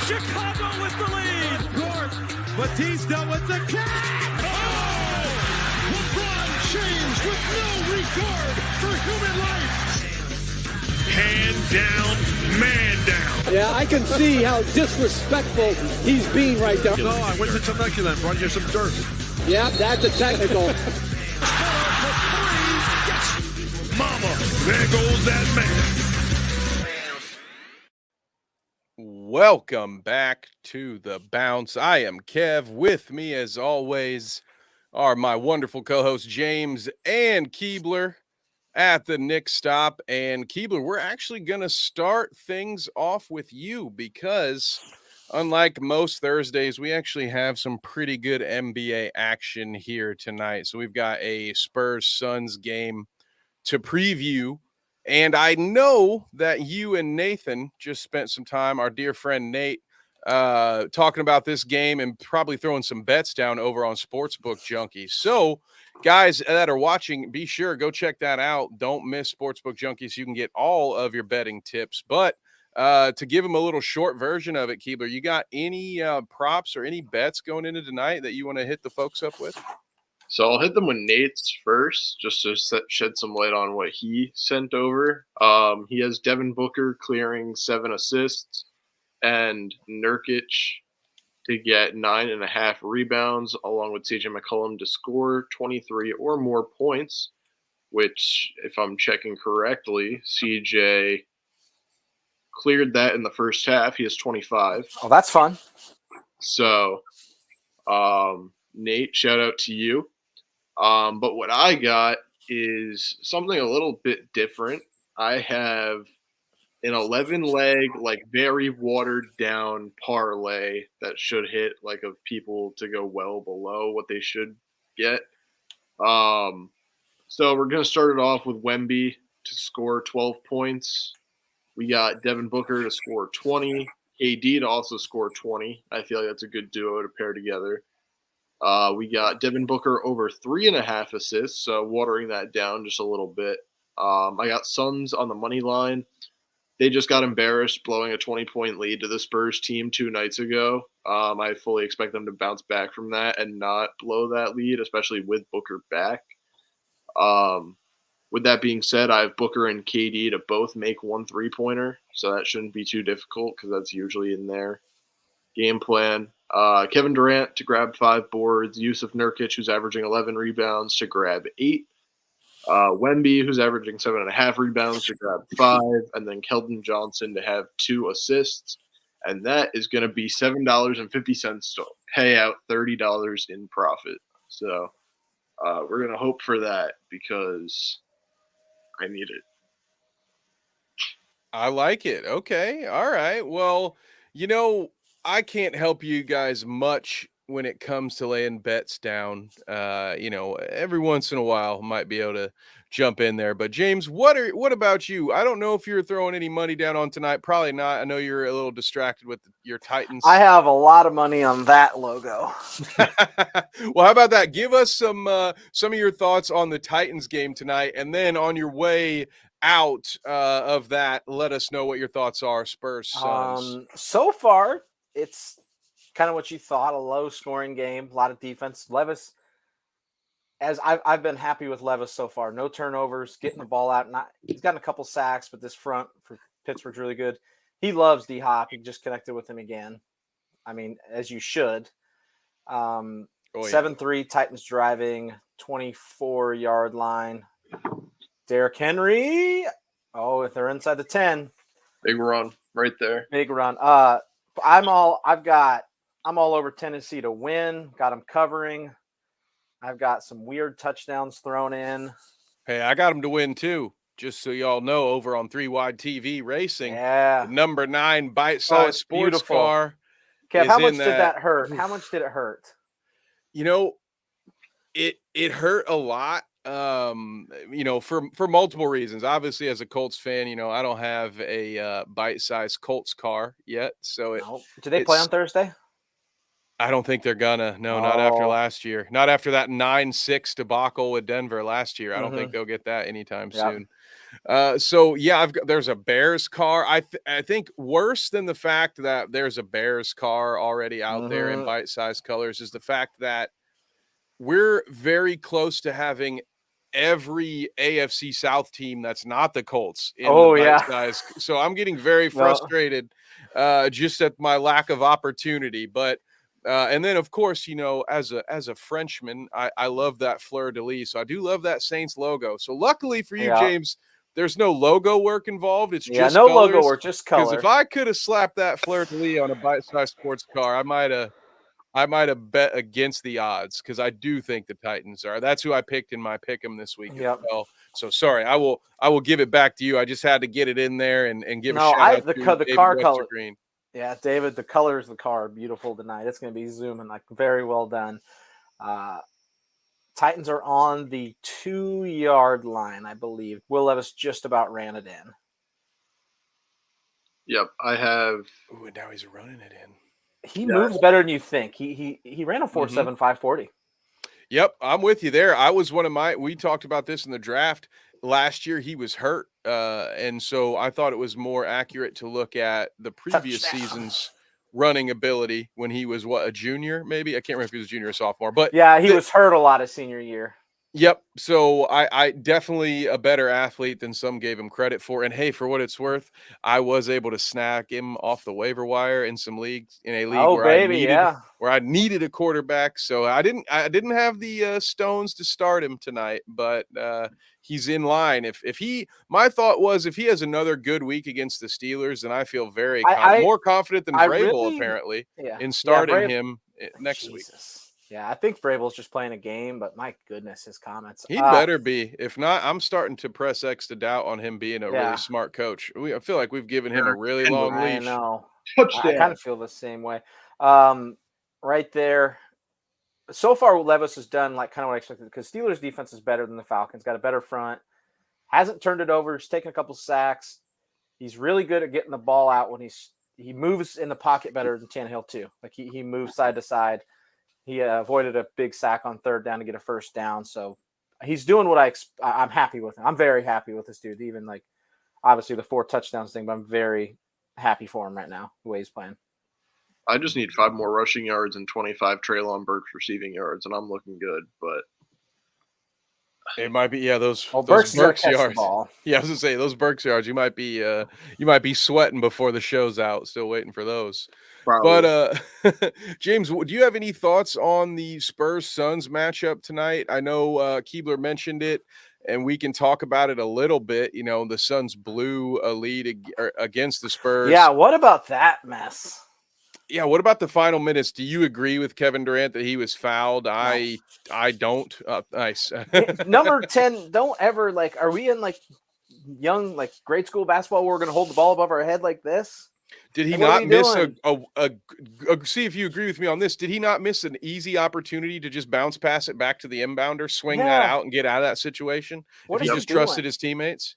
Chicago with the lead. Batista with the catch. Oh! LeBron James with no regard for human life. Hand down, man down. Yeah, I can see how disrespectful he's being right now. No, I went to Temecula and brought you some dirt. Yeah, that's a technical. Mama, there goes that man. Welcome back to the Bounce. I am Kev. With me, as always, are my wonderful co-hosts James and Keebler at the Nick Stop. And Keebler, we're actually going to start things off with you because unlike most Thursdays, we actually have some pretty good NBA action here tonight. So we've got a Spurs-Suns game to preview. And I know that you and Nathan just spent some time, our dear friend Nate, talking about this game and probably throwing some bets down over on Sportsbook Junkie. So, guys that are watching, be sure, go check that out. Don't miss Sportsbook Junkie so you can get all of your betting tips. But to give them a little short version of it, Keebler, you got any props or any bets going into tonight that you want to hit the folks up with? So I'll hit them with Nate's first, just to shed some light on what he sent over. He has Devin Booker clearing 7 assists and Nurkic to get 9.5 rebounds, along with CJ McCollum to score 23 or more points, which, if I'm checking correctly, CJ cleared that in the first half. He has 25. Oh, that's fun. So, Nate, shout out to you. But what I got is something a little bit different. I have an 11-leg, very watered-down parlay that should hit, of people to go well below what they should get. So we're going to start it off with Wemby to score 12 points. We got Devin Booker to score 20. KD to also score 20. I feel like that's a good duo to pair together. We got Devin Booker over 3.5 assists, so watering that down just a little bit. I got Suns on the money line. They just got embarrassed blowing a 20-point lead to the Spurs team 2 nights ago. I fully expect them to bounce back from that and not blow that lead, especially with Booker back. With that being said, I have Booker and KD to both make 1 3-pointer, so that shouldn't be too difficult because that's usually in their game plan. Kevin Durant to grab 5 boards. Yusuf Nurkic, who's averaging 11 rebounds, to grab 8. Wemby, who's averaging 7.5 rebounds, to grab 5. And then Keldon Johnson to have 2 assists. And that is going to be $7.50 to pay out $30 in profit. So we're going to hope for that because I need it. I like it. Okay. All right. Well, I can't help you guys much when it comes to laying bets down. Every once in a while might be able to jump in there. But James, what about you? I don't know if you're throwing any money down on tonight. Probably not. I know you're a little distracted with your Titans. I have a lot of money on that logo. Well, how about that? Give us some of your thoughts on the Titans game tonight, and then on your way out of that, let us know what your thoughts are. Spurs, Suns. So far, it's kind of what you thought, a low-scoring game, a lot of defense. Levis, as I've been happy with Levis so far. No turnovers, getting the ball out. He's gotten a couple sacks, but this front for Pittsburgh's really good. He loves D-Hop. He just connected with him again. I mean, as you should. 7-3, Titans driving, 24-yard line. Derrick Henry. Oh, if they're inside the 10. Big run right there. Big run. I'm all over Tennessee to win. Got them covering. I've got some weird touchdowns thrown in. Hey, I got them to win too. Just so y'all know, over on 3 Wide TV Racing, the number 9 bite-sized sports car. Kev, how much did that hurt? How much did it hurt? It hurt a lot. For multiple reasons. Obviously, as a Colts fan, I don't have a bite-sized Colts car yet. So do they play on Thursday? I don't think they're gonna. No, not after last year. Not after that 9-6 debacle with Denver last year. I don't think they'll get that anytime soon. So yeah, there's a Bears car. I think worse than the fact that there's a Bears car already out there in Mhm. bite-sized colors is the fact that we're very close to having every AFC South team that's not the Colts in the Oh, yeah. bite-size. So I'm getting very No. frustrated just at my lack of opportunity. But and then of course, as a Frenchman, I love that fleur de lis. So I do love that Saints logo. So luckily for you, Yeah. James, there's no logo work involved. It's Yeah, just no logo colors. or just Because if color. I could have slapped that fleur de lis on a bite-sized sports car, I might have bet against the odds because I do think the Titans are. That's who I picked in my pick 'em this week as Yep. well. So sorry, I will give it back to you. I just had to get it in there and give a No, shout out to the David car color. Westergreen. Yeah, David, the colors of the car are beautiful tonight. It's going to be zooming, like, very well done. Uh, Titans are on the 2-yard line, I believe. Will Levis just about ran it in. Yep, I have. Ooh, and now he's running it in. He Yeah, moves better than you think. He ran a 4.7 540. Yep, I'm with you there. We talked about this in the draft. Last year he was hurt. And so I thought it was more accurate to look at the previous Touchdown. season's running ability when he was a junior, maybe. I can't remember if he was a junior or sophomore, but Yeah, he was hurt a lot his senior year. yep. So I definitely a better athlete than some gave him credit for. And hey, for what it's worth, I was able to snag him off the waiver wire in some leagues, in a league Oh, baby, yeah. where I needed a quarterback. So I didn't have the stones to start him tonight, but he's in line. My thought was if he has another good week against the Steelers, then I feel very I more confident than I Vrabel really, apparently yeah. in Yeah, starting him next week. Jesus. Yeah, I think Vrabel's just playing a game, but my goodness, his comments. He'd better be. If not, I'm starting to press X to doubt on him being a really Yeah. smart coach. I feel like we've given him a really and long I leash. know. I kind touchdown. of feel the same way. Right there. So far, what Levis has done, like, kind of what I expected, because Steelers' defense is better than the Falcons. Got a better front. Hasn't turned it over. He's taken a couple sacks. He's really good at getting the ball out when he moves in the pocket better than Tannehill too. Like, he moves side to side. He avoided a big sack on third down to get a first down. So he's doing what I'm happy with him. I'm very happy with this dude. Even, like, obviously the 4 touchdowns thing, but I'm very happy for him right now, the way he's playing. I just need 5 more rushing yards and 25 Treylon Burks receiving yards, and I'm looking good. But It might be, those Burks is gonna Burks catch the yards. ball. Yeah, I was gonna say those Burks yards. You might be sweating before the show's out, still waiting for those. probably But James, do you have any thoughts on the Spurs Suns matchup tonight? I know Keebler mentioned it, and we can talk about it a little bit. The Suns blew a lead against the Spurs. Yeah, what about that mess? Yeah, what about the final minutes? Do you agree with Kevin Durant that he was fouled? I don't. Nice. Number 10, don't ever, like, are we in, like, young, like, grade school basketball where we're going to hold the ball above our head like this? Did he Like, what are not we miss doing? see if you agree with me on this? Did he not miss an easy opportunity to just bounce pass it back to the inbounder, swing that Yeah. out, and get out of that situation? What If is he he just trusted doing? his teammates?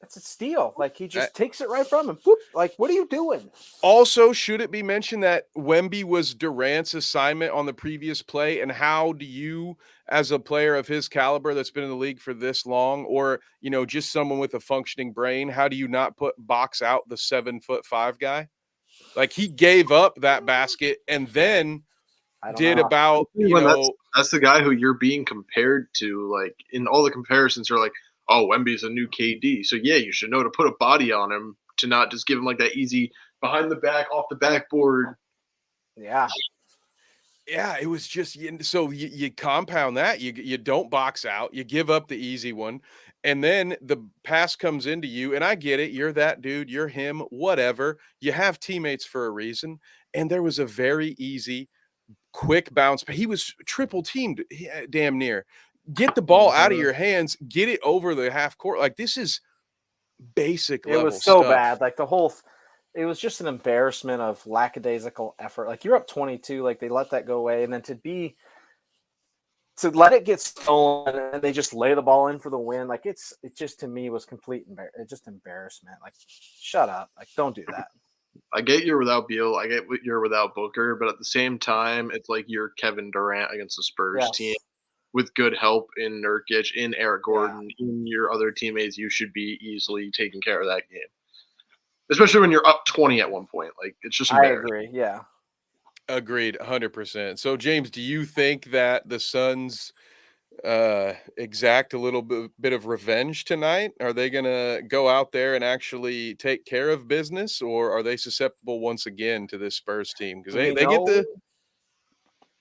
That's a steal. Like, he just takes it right from him. Whoop. Like, what are you doing? Also, should it be mentioned that Wemby was Durant's assignment on the previous play? And how do you, as a player of his caliber that's been in the league for this long, or just someone with a functioning brain, how do you not box out the 7'5" guy? Like, he gave up that basket and then I don't did know. about when that's the guy who you're being compared to. Like, in all the comparisons are like, oh, Wemby's a new KD, so yeah, you should know to put a body on him to not just give him like that easy behind the back off the backboard. Yeah. Yeah, it was just so you compound that. You don't box out, you give up the easy one, and then the pass comes into you. And I get it, you're that dude, you're him, whatever. You have teammates for a reason, and there was a very easy, quick bounce. But he was triple teamed, damn near. Get the ball out of your hands, get it over the half court. Like, this is basic It level was so stuff. bad. Like, it was just an embarrassment of lackadaisical effort. Like, you're up 22, like, they let that go away, and then to let it get stolen and they just lay the ball in for the win. Like, it just, to me, was complete embarrassment. Like, shut up. Like, don't do that. I get you're without Beal, I get you're without Booker, but at the same time, it's like you're Kevin Durant against the Spurs team. with good help in Nurkic, in Eric Gordon, in your other teammates, you should be easily taking care of that game. Especially when you're up 20 at one point. Like, it's just I embarrassing. agree. Yeah. Agreed, 100%. So, James, do you think that the Suns exact a little bit of revenge tonight? Are they going to go out there and actually take care of business, or are they susceptible once again to this Spurs team? Because they get the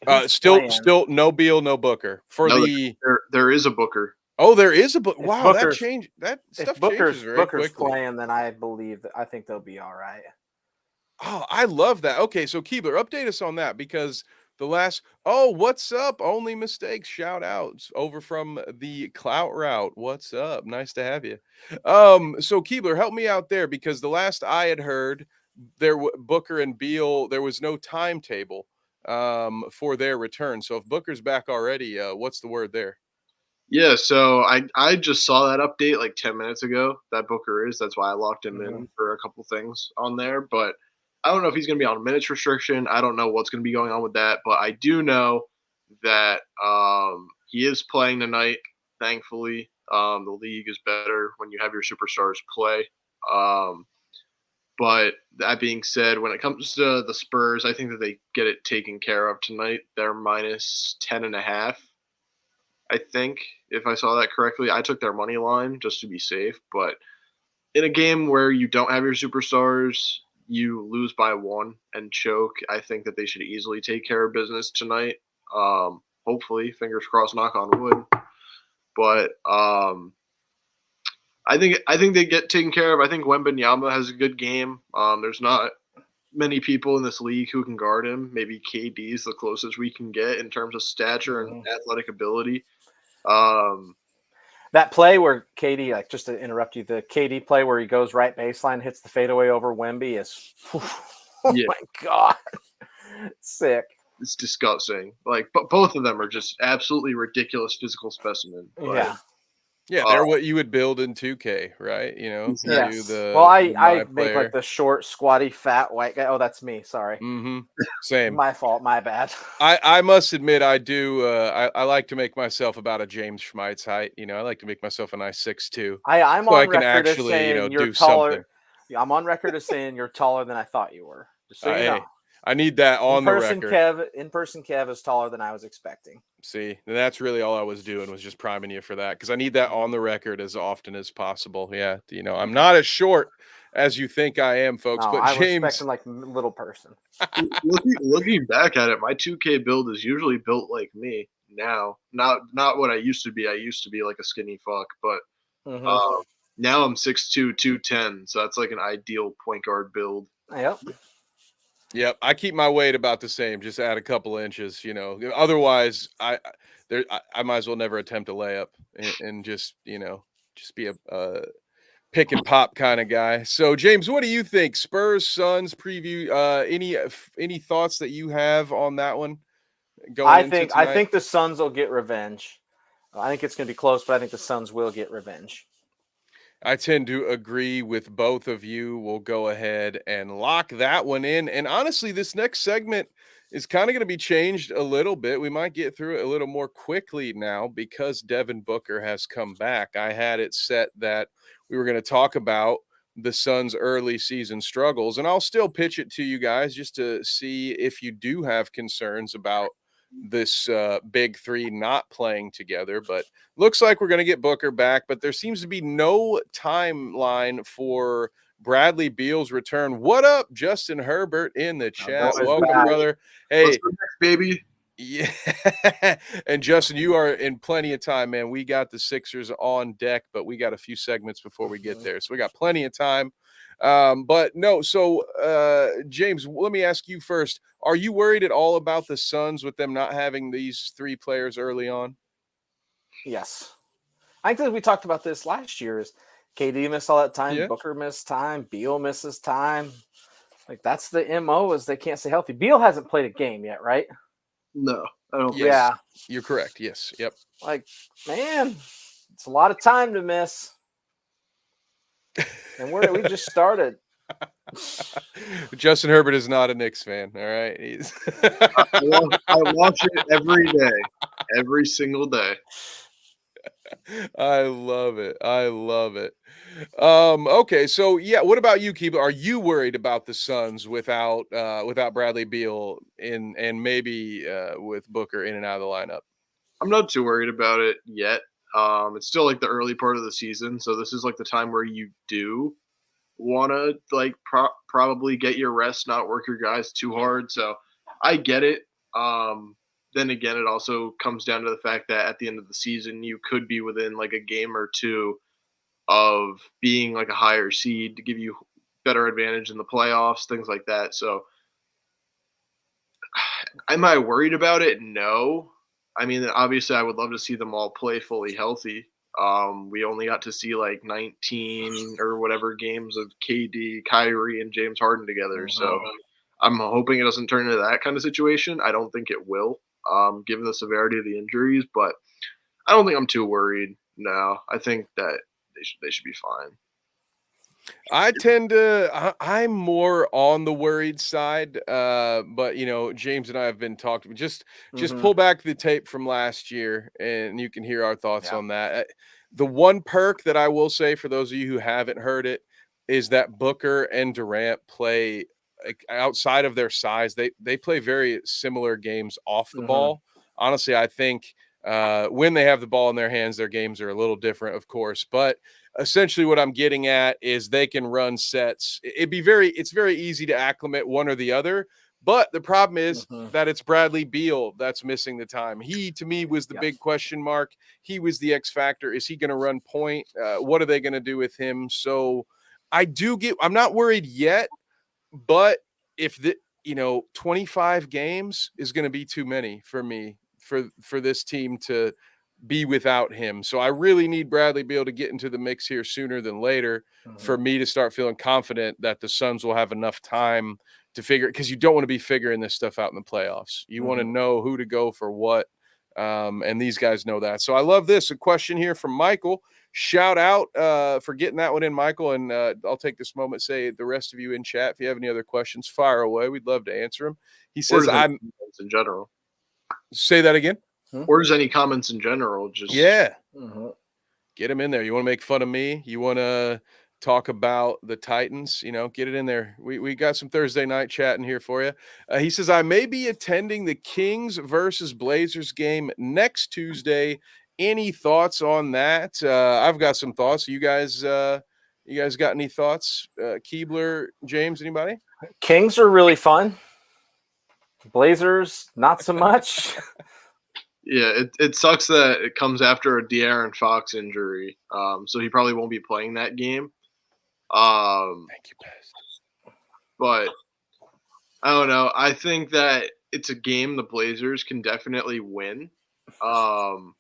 who's still playing? no Beal, no Booker for No, the. there is a Booker. Oh, there is a book. If Wow, that Booker's- changed. That If stuff changes very Booker's quickly. playing, then I think they'll be all right. Oh, I love that. Okay, so Keebler, update us on that because the last what's up? Only mistakes. Shout outs over from the Clout Route. What's up? Nice to have you. So Keebler, help me out there because the last I had heard Booker and Beal, there was no timetable for their return. So if Booker's back already, what's the word there? Yeah, so I just saw that update like 10 minutes ago that Booker is. That's why I locked him in for a couple things on there. But I don't know if he's going to be on a minutes restriction. I don't know what's going to be going on with that. But I do know that he is playing tonight, thankfully. The league is better when you have your superstars play. But that being said, when it comes to the Spurs, I think that they get it taken care of tonight. They're minus 10.5. I think, if I saw that correctly. I took their money line just to be safe. But in a game where you don't have your superstars, you lose by one and choke, I think that they should easily take care of business tonight. Hopefully, fingers crossed, knock on wood. But I think they get taken care of. I think Wembanyama has a good game. There's not many people in this league who can guard him. Maybe KD is the closest we can get in terms of stature and athletic ability. That play where KD, like just to interrupt you, the KD play where he goes right baseline, hits the fadeaway over Wemby is, my God, sick. It's disgusting. Like, both of them are just absolutely ridiculous physical specimen. But, yeah, they're what you would build in 2K, right? You know, yes. the I make like the short, squatty, fat white guy. Oh, that's me. Sorry. Same. My fault. My bad. I must admit, I do. I like to make myself about a James Schmeitz height. You know, I like to make myself a nice 6'2". I'm so on I can record actually, as saying you're do taller. something. I'm on record as saying you're taller than I thought you were. Just so you know. I need that on the record. In-person Kev is taller than I was expecting. See, and that's really all I was doing was just priming you for that because I need that on the record as often as possible. Yeah, I'm not as short as you think I am, folks. No, but I was James, expecting like little person. looking back at it, my 2K build is usually built like me now. Not what I used to be. I used to be like a skinny fuck, but now I'm 6'2", 210. So that's like an ideal point guard build. Yep, I keep my weight about the same. Just add a couple inches, Otherwise, I might as well never attempt a layup and just be a pick and pop kind of guy. So, James, what do you think? Spurs Suns preview. Any thoughts that you have on that one? I think the Suns will get revenge. I think it's going to be close, but I think the Suns will get revenge. I tend to agree with both of you. We'll go ahead and lock that one in. And honestly, this next segment is kind of going to be changed a little bit. We might get through it a little more quickly now because Devin Booker has come back. I had it set that we were going to talk about the Suns' early season struggles, and I'll still pitch it to you guys just to see if you do have concerns about this big three not playing together. But looks like we're going to get Booker back, but there seems to be no timeline for Bradley Beal's return. What up, Justin Herbert in the chat? Welcome, brother. Hey, next, baby. Yeah. And Justin, you are in plenty of time, man. We got the Sixers on deck, but we got a few segments before we get there. So we got plenty of time. But no, so James, let me ask you first. Are you worried at all about the Suns with them not having these three players early on? Yes. I think that we talked about this last year is KD missed all that time, Booker missed time, Beal misses time. Like that's the MO is they can't stay healthy. Beal hasn't played a game yet, right? No, I don't think Yeah. You're correct. Yes. Yep. Like, man, it's a lot of time to miss. And we just started. Justin Herbert is not a Knicks fan. All right. I watch it every day. every single day. I love it. I love it. Okay, so yeah, what about you, Keebler? Are you worried about the Suns without Bradley Beal and maybe with Booker in and out of the lineup? I'm not too worried about it yet. It's still like the early part of the season, so this is like the time where you do want to like probably get your rest, not work your guys too hard. So I get it. Then again, it also comes down to the fact that at the end of the season, you could be within like a game or two of being like a higher seed to give you better advantage in the playoffs, things like that. So am I worried about it? No. I mean, obviously, I would love to see them all play fully healthy. We only got to see like 19 or whatever games of KD, Kyrie, and James Harden together. So I'm hoping it doesn't turn into that kind of situation. I don't think it will, given the severity of the injuries, but I don't think I'm too worried. No, I think that they should be fine. I'm more on the worried side, but James and I have been talking. Just pull back the tape from last year, and you can hear our thoughts on that. The one perk that I will say for those of you who haven't heard it is that Booker and Durant play outside of their size. They play very similar games off the ball. Honestly, I think when they have the ball in their hands, their games are a little different, of course, but essentially what I'm getting at is they can run sets. It's very easy to acclimate one or the other, but the problem is that it's Bradley Beal that's missing the time. He, to me, was the big question mark. He was the X factor. Is he going to run point? What are they going to do with him? So I'm not worried yet, but if 25 games is going to be too many for me for this team to be without him. So I really need Bradley Beal to get into the mix here sooner than later for me to start feeling confident that the Suns will have enough time to figure it, because you don't want to be figuring this stuff out in the playoffs. You want to know who to go for what. And these guys know that. So I love this. A question here from Michael. Shout out for getting that one in, Michael. And I'll take this moment, say the rest of you in chat, if you have any other questions, fire away. We'd love to answer them. He says, I'm in general. Say that again. Or just any comments in general. Just get him in there. You want to make fun of me? You want to talk about the Titans? Get it in there. We got some Thursday night chatting here for you. He says, I may be attending the Kings versus Blazers game next Tuesday. Any thoughts on that? I've got some thoughts. You guys got any thoughts? Keebler, James, anybody? Kings are really fun. Blazers, not so much. Yeah, it sucks that it comes after a De'Aaron Fox injury, so he probably won't be playing that game. Thank you, Pest. But I don't know. I think that it's a game the Blazers can definitely win. That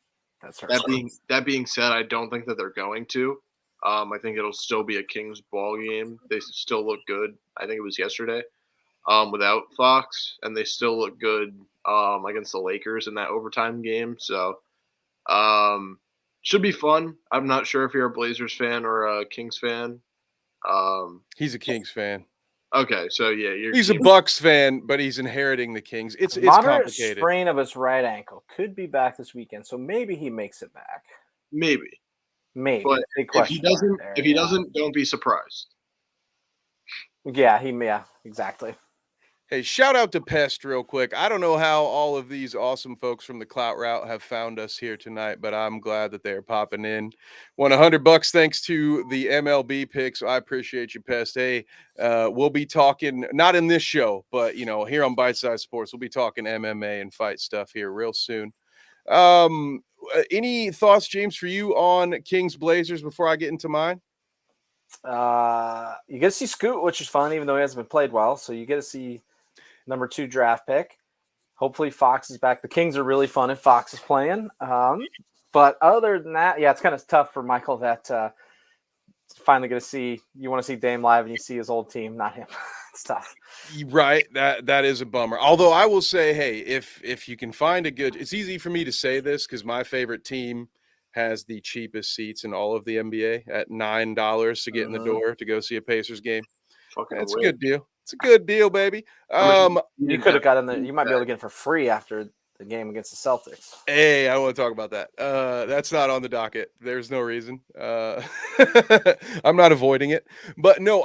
being said, I don't think that they're going to. I think it'll still be a Kings ball game. They still look good. I think it was yesterday without Fox, and they still look good against the Lakers in that overtime game. So should be fun. I'm not sure if you're a Blazers fan or a Kings fan. He's a Kings fan. Okay, so yeah, he's a Bucks fan, but he's inheriting the Kings. It's moderate complicated. Sprain of his right ankle, could be back this weekend, so maybe he makes it back. Maybe. But if he doesn't, don't be surprised. Yeah, exactly. Hey, shout out to Pest real quick. I don't know how all of these awesome folks from the Clout Route have found us here tonight, but I'm glad that they're popping in. Won $100 thanks to the MLB pick, so I appreciate you, Pest. Hey, we'll be talking, not in this show, but, here on Bite Size Sports, we'll be talking MMA and fight stuff here real soon. Any thoughts, James, for you on Kings Blazers before I get into mine? You get to see Scoot, which is fun, even though he hasn't been played well. So you get to see number 2 draft pick. Hopefully Fox is back. The Kings are really fun if Fox is playing. But other than that, it's kind of tough for Michael that finally going to see. You want to see Dame live and you see his old team, not him. It's tough. Right. That is a bummer. Although I will say, hey, if you can find it's easy for me to say this because my favorite team has the cheapest seats in all of the NBA at $9 to get in the door to go see a Pacers game. That's a good deal. It's a good deal, baby. You could have got in there. You might be able to get it for free after the game against the Celtics. Hey, I don't want to talk about that. That's not on the docket. There's no reason. I'm not avoiding it. But no,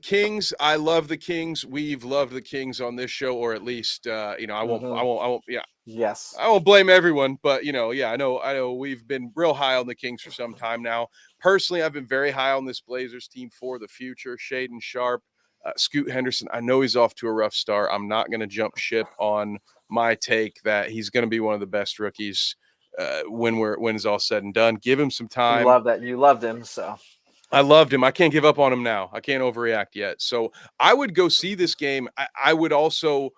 Kings, I love the Kings. We've loved the Kings on this show, or at least I won't Yes. I won't blame everyone, but I know we've been real high on the Kings for some time now. Personally, I've been very high on this Blazers team for the future. Shaden Sharp, Scoot Henderson. I know he's off to a rough start. I'm not going to jump ship on my take that he's going to be one of the best rookies when it's all said and done. Give him some time. You love that. You loved him, so. I loved him. I can't give up on him now. I can't overreact yet. So I would go see this game. I would also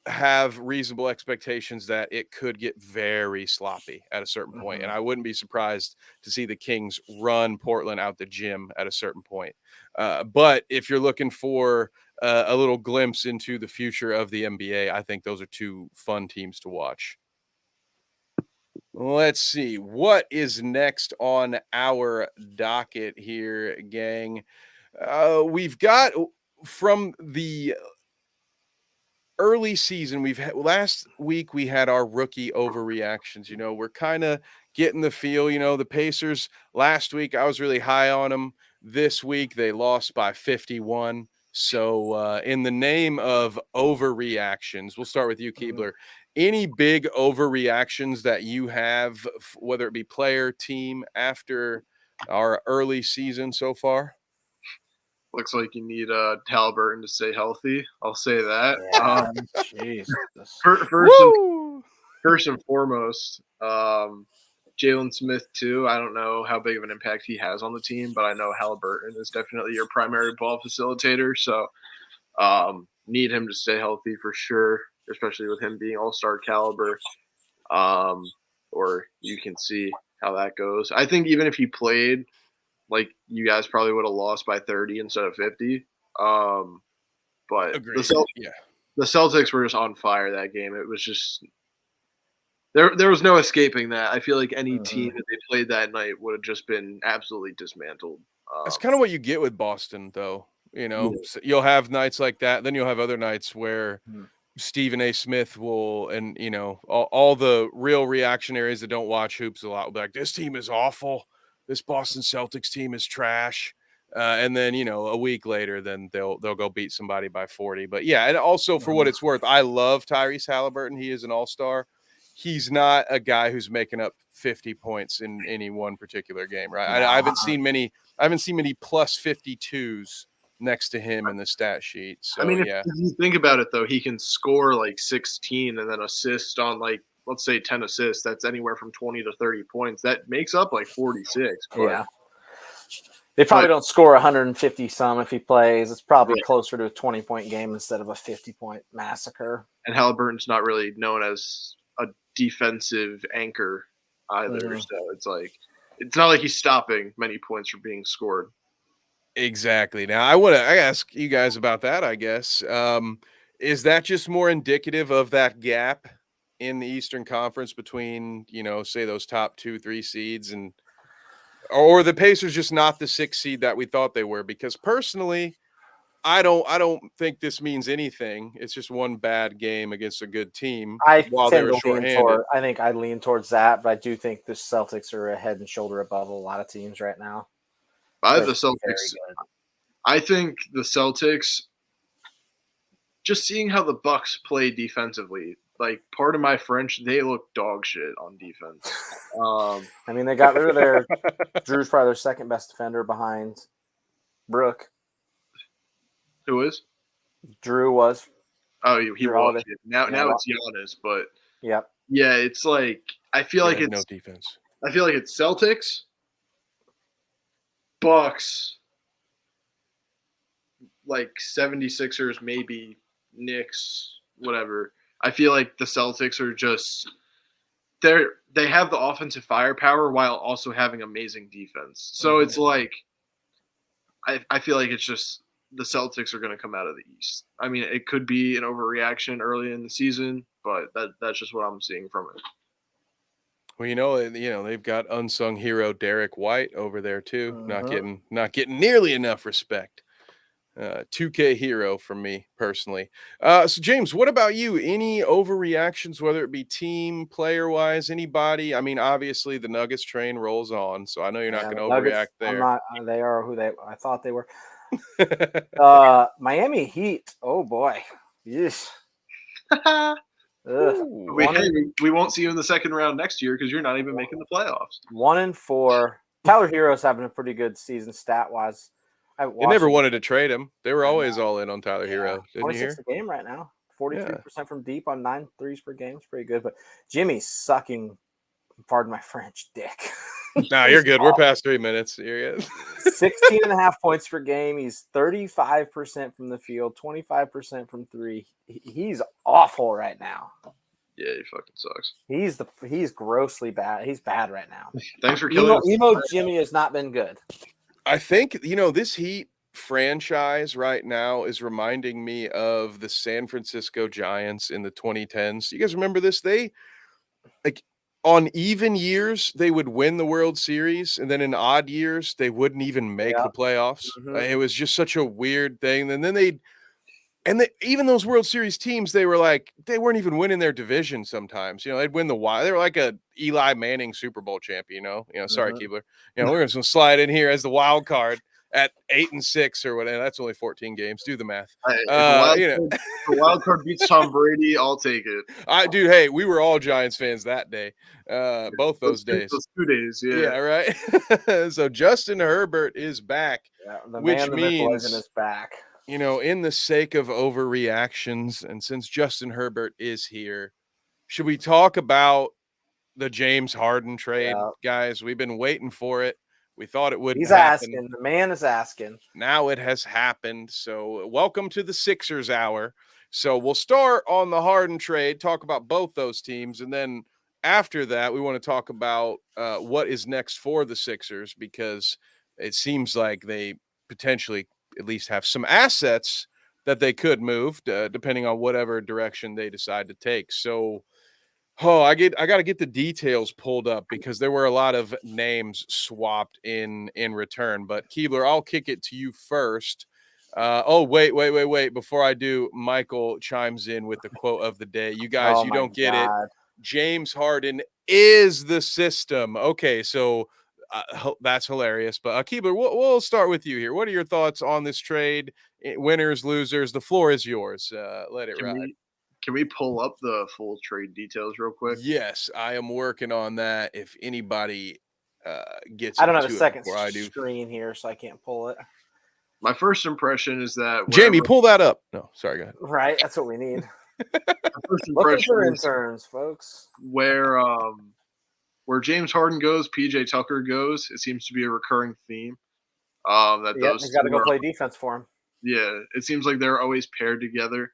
have reasonable expectations that it could get very sloppy at a certain point. And I wouldn't be surprised to see the Kings run Portland out the gym at a certain point. But if you're looking for a little glimpse into the future of the NBA, I think those are two fun teams to watch. Let's see what is next on our docket here, gang. We've got from the early season, last week we had our rookie overreactions. We're kind of getting the feel. The Pacers last week, I was really high on them. This week they lost by 51. So in the name of overreactions, we'll start with you, Keebler. Any big overreactions that you have, whether it be player, team, after our early season so far? Looks like you need Halliburton to stay healthy. I'll say that. Yeah. Jesus. First and foremost, Jalen Smith too. I don't know how big of an impact he has on the team, but I know Halliburton is definitely your primary ball facilitator. So need him to stay healthy for sure, especially with him being all-star caliber. Or you can see how that goes. I think even if he played, like, you guys probably would have lost by 30 instead of 50. But Agreed. The Celtics were just on fire that game. It was just there was no escaping that. I feel like any team that they played that night would have just been absolutely dismantled. That's kind of what you get with Boston, though. So you'll have nights like that. Then you'll have other nights where Stephen A. Smith will, and all the real reactionaries that don't watch hoops a lot will be like, "This team is awful. This Boston Celtics team is trash." And then a week later, then they'll go beat somebody by 40. But yeah, and also for what it's worth, I love Tyrese Halliburton. He is an all-star. He's not a guy who's making up 50 points in any one particular game, right? I haven't seen many plus 52s next to him in the stat sheet. So if you think about it, though, he can score like 16 and then assist on, like, let's say 10 assists. That's anywhere from 20 to 30 points. That makes up like 46. Yeah. They probably don't score 150 some if he plays. It's probably closer to a 20-point game instead of a 50-point massacre. And Halliburton's not really known as a defensive anchor either. So it's not like he's stopping many points from being scored. Exactly. Now I ask you guys about that, I guess. Is that just more indicative of that gap in the Eastern Conference between, say those top 2-3 seeds, or the Pacers just not the 6th seed that we thought they were? Because personally, I don't think this means anything. It's just one bad game against a good team while they were shorthanded. I think I lean towards that, but I do think the Celtics are a head and shoulder above a lot of teams right now. I think the Celtics, just seeing how the Bucks play defensively, like, part of my French, they look dog shit on defense. They got rid of Drew's probably their second best defender behind Brooke. Who is? Drew was. Oh, he was. Now it's Giannis, but yeah, it's like I feel like it's no defense. I feel like it's Celtics, Bucks, like 76ers, maybe Knicks, whatever. I feel like the Celtics are just they have the offensive firepower while also having amazing defense. So it's like I feel like it's just the Celtics are going to come out of the East. I mean, it could be an overreaction early in the season, but that's just what I'm seeing from it. Well, they've got unsung hero Derek White over there too, not getting nearly enough respect. 2K hero for me personally. So James, what about you? Any overreactions, whether it be team, player wise, anybody? I mean, obviously the Nuggets train rolls on, so I know you're not Yeah, going the to Nuggets. overreact I'm there. not. They are who I thought they were. Miami Heat. Oh boy. Yes. Ooh. We won't see you in the second round next year because you're not even making the playoffs. 1-4. Tyler Hero's having a pretty good season stat wise. I haven't They watched never him. wanted to trade him. They were I always all in on Tyler Hero. Didn't you 26 hear? a game right now. 43% Yeah. from deep on 9 threes per game. It's pretty good. But Jimmy's sucking, pardon my French, dick. Nah, you're good. We're past 3 minutes. You're good. 16 and a half points per game. He's 35% from the field, 25% from three. He's awful right now. Yeah, he fucking sucks. He's grossly bad. He's bad right now. Thanks for killing Emo Jimmy has not been good. I think, this Heat franchise right now is reminding me of the San Francisco Giants in the 2010s. You guys remember this? They, like, on even years, they would win the World Series, and then in odd years, they wouldn't even make the playoffs. Mhm. It was just such a weird thing. And then even those World Series teams, they weren't even winning their division sometimes. They'd win the wild. They were like a Eli Manning Super Bowl champion, Sorry, Mhm. Keebler. We're just gonna slide in here as the wild card at 8-6 or whatever. That's only 14 games. Do the math. If the wild card beats Tom Brady, I'll take it. Dude, hey, we were all Giants fans that day. Both those days. Those 2 days, yeah. Yeah, right. So Justin Herbert is back, Yeah, the which man, the myth, means legend is back. in the sake of overreactions, and since Justin Herbert is here, should we talk about the James Harden trade, Yeah. guys? We've been waiting for it. We thought it wouldn't He's happen. asking. The man is asking. Now it has happened. So welcome to the Sixers hour. So we'll start on the Harden trade, talk about both those teams, and then after that, we want to talk about what is next for the Sixers, because it seems like they potentially at least have some assets that they could move depending on whatever direction they decide to take. So, I got to get the details pulled up because there were a lot of names swapped in return. But Keebler, I'll kick it to you first. Wait. Before I do, Michael chimes in with the quote of the day. You guys, you don't get it. James Harden is the system. Okay, so that's hilarious. But Keebler, we'll start with you here. What are your thoughts on this trade? Winners, losers. The floor is yours. Let it ride. Can we pull up the full trade details real quick? Yes, I am working on that. If anybody gets I don't have a into it second before I do. screen here, so I can't pull it. My first impression is that Jamie, pull that up. No, sorry, go ahead. Right, that's what we need. First Looking for impression is interns, folks. where James Harden goes, PJ Tucker goes. It seems to be a recurring theme. He's got to go play defense for him. Yeah, it seems like they're always paired together.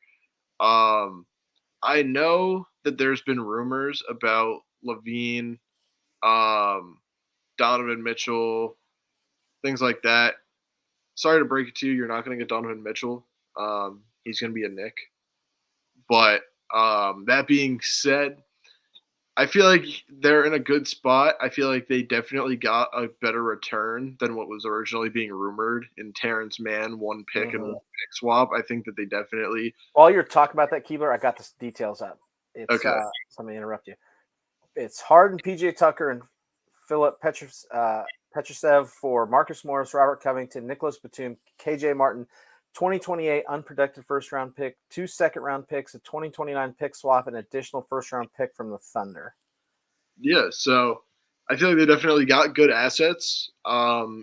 I know that there's been rumors about Levine, Donovan Mitchell, things like that. Sorry to break it to you, you're not going to get Donovan Mitchell. He's going to be a Knick. But that being said, I feel like they're in a good spot. I feel like they definitely got a better return than what was originally being rumored in Terrence Mann, one pick and one pick swap. I think that they definitely. While you're talking about that, Keebler, I got the details up. It's, okay. Let me interrupt you. It's Harden, PJ Tucker, and Philip Petrusev for Marcus Morris, Robert Covington, Nicholas Batum, KJ Martin, 2028 unprotected first-round pick, 2 second-round picks, a 2029 pick swap, and an additional first-round pick from the Thunder. Yeah, so I feel like they definitely got good assets.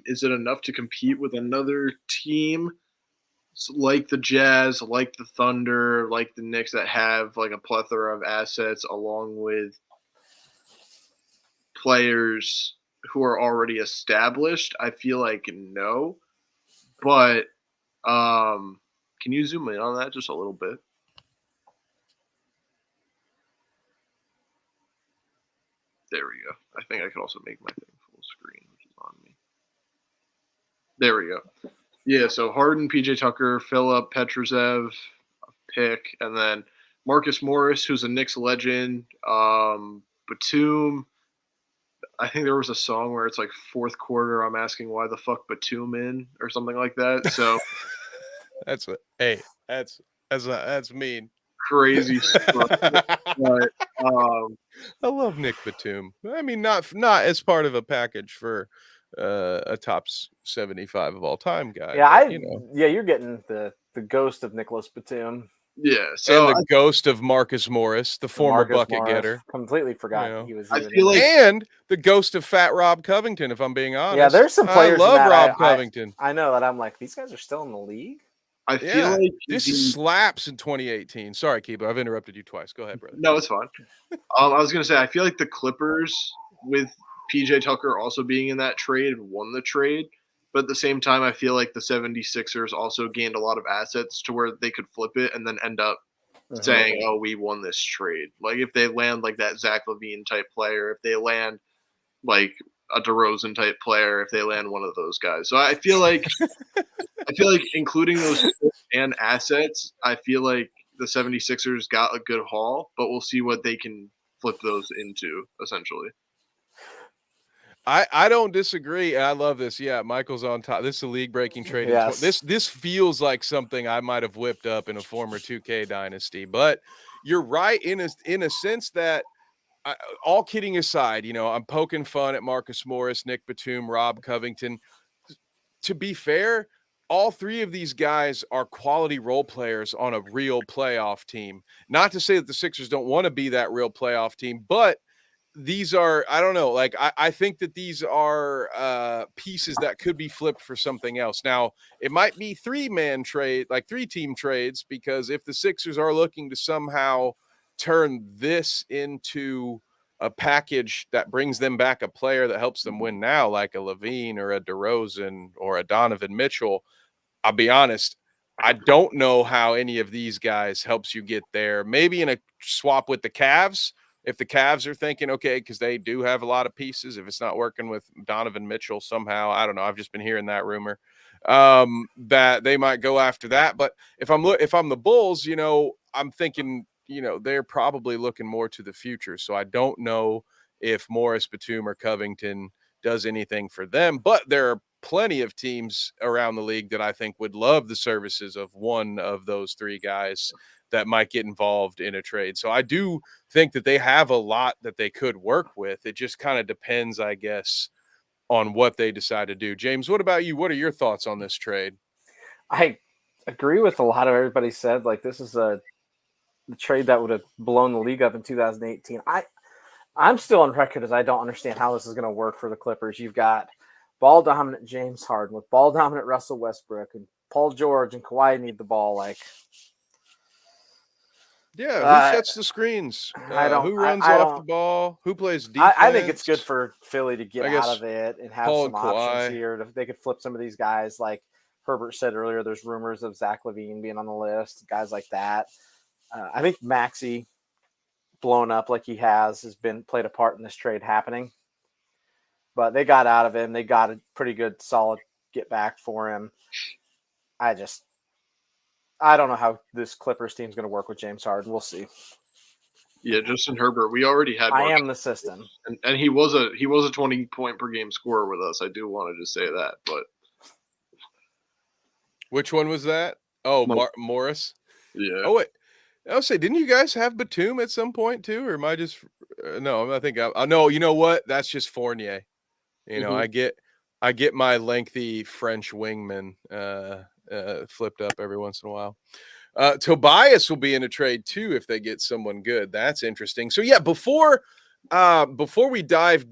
Is it enough to compete with another team like the Jazz, like the Thunder, like the Knicks that have like a plethora of assets along with players who are already established? I feel like no. But can you zoom in on that just a little bit? There we go. I think I could also make my thing full screen, which is on me. There we go. Yeah, so Harden, PJ Tucker, Philip Petrusev, pick, and then Marcus Morris, who's a Knicks legend, Batum. I think there was a song where it's like fourth quarter, I'm asking why the fuck Batum in or something like that. So That's mean. Crazy stuff. But I love Nick Batum. I mean, not as part of a package for a top 75 of all time guy. Yeah, but, you know, you're getting the ghost of Nicholas Batum, yeah, and so the ghost of Marcus Morris, the former Marcus bucket Morris. getter. Completely You forgot know, he was I even feel in like and the ghost of Fat Rob Covington. If I'm being Yeah, honest, there's some I players in love that Rob Covington. I know that I'm like, these guys are still in the league. I feel Yeah, like this slaps in 2018. Sorry, Keebler, I've interrupted you twice. Go ahead, brother. no, it's fine. I was gonna say I feel like the Clippers with PJ Tucker also being in that trade won the trade. But at the same time, I feel like the 76ers also gained a lot of assets to where they could flip it and then end up saying, "Oh, we won this trade." Like if they land like that Zach LaVine type player, if they land like a DeRozan type player, if they land one of those guys. So I feel like including those and assets, I feel like the 76ers got a good haul, but we'll see what they can flip those into essentially. I don't disagree. I love this. Yeah, Michael's on top. This is a league breaking trade. Yes. This feels like something I might have whipped up in a former 2K dynasty. But you're right in a sense that all kidding aside, you know, I'm poking fun at Marcus Morris, Nick Batum, Rob Covington. To be fair, all three of these guys are quality role players on a real playoff team. Not to say that the Sixers don't want to be that real playoff team, but these are, I don't know, like I think that these are pieces that could be flipped for something else. Now, it might be three team trades, because if the Sixers are looking to somehow turn this into a package that brings them back a player that helps them win now, like a Levine or a DeRozan or a Donovan Mitchell, I'll be honest, I don't know how any of these guys helps you get there. Maybe in a swap with the Cavs, if the Cavs are thinking, okay, because they do have a lot of pieces, if it's not working with Donovan Mitchell somehow, I don't know. I've just been hearing that rumor that they might go after that. But if I'm the Bulls, you know, I'm thinking, you know, they're probably looking more to the future. So I don't know if Morris, Batum, or Covington does anything for them, but there are plenty of teams around the league that I think would love the services of one of those three guys that might get involved in a trade. So I do think that they have a lot that they could work with. It just kind of depends, I guess, on what they decide to do. James, what about you? What are your thoughts on this trade? I agree with a lot of everybody said. Like, this is the trade that would have blown the league up in 2018. I'm still on record as I don't understand how this is going to work for the Clippers. You've got ball dominant James Harden with ball dominant Russell Westbrook, and Paul George and Kawhi need the ball. Like, yeah, who sets the screens? Who runs off the ball? Who plays defense? I think it's good for Philly to get out of it and have Paul some and options Kawhi. here. They could flip some of these guys. Like Herbert said earlier, there's rumors of Zach LaVine being on the list, guys like that. I think Maxey, blown up like he has played a part in this trade happening. But they got out of him. They got a pretty good, solid get back for him. I don't know how this Clippers team is going to work with James Harden. We'll see. Yeah, Justin Herbert. We already had. I am the system, and he was a 20-point per game scorer with us. I do want to just say that, but which one was that? Oh, Morris. Yeah. Oh wait, I'll say, didn't you guys have Batum at some point too, or am I just no? I think I no. You know what? That's just Fournier. You know, I get my lengthy French wingman flipped up every once in a while. Tobias will be in a trade too if they get someone good. That's interesting. So yeah, before we dive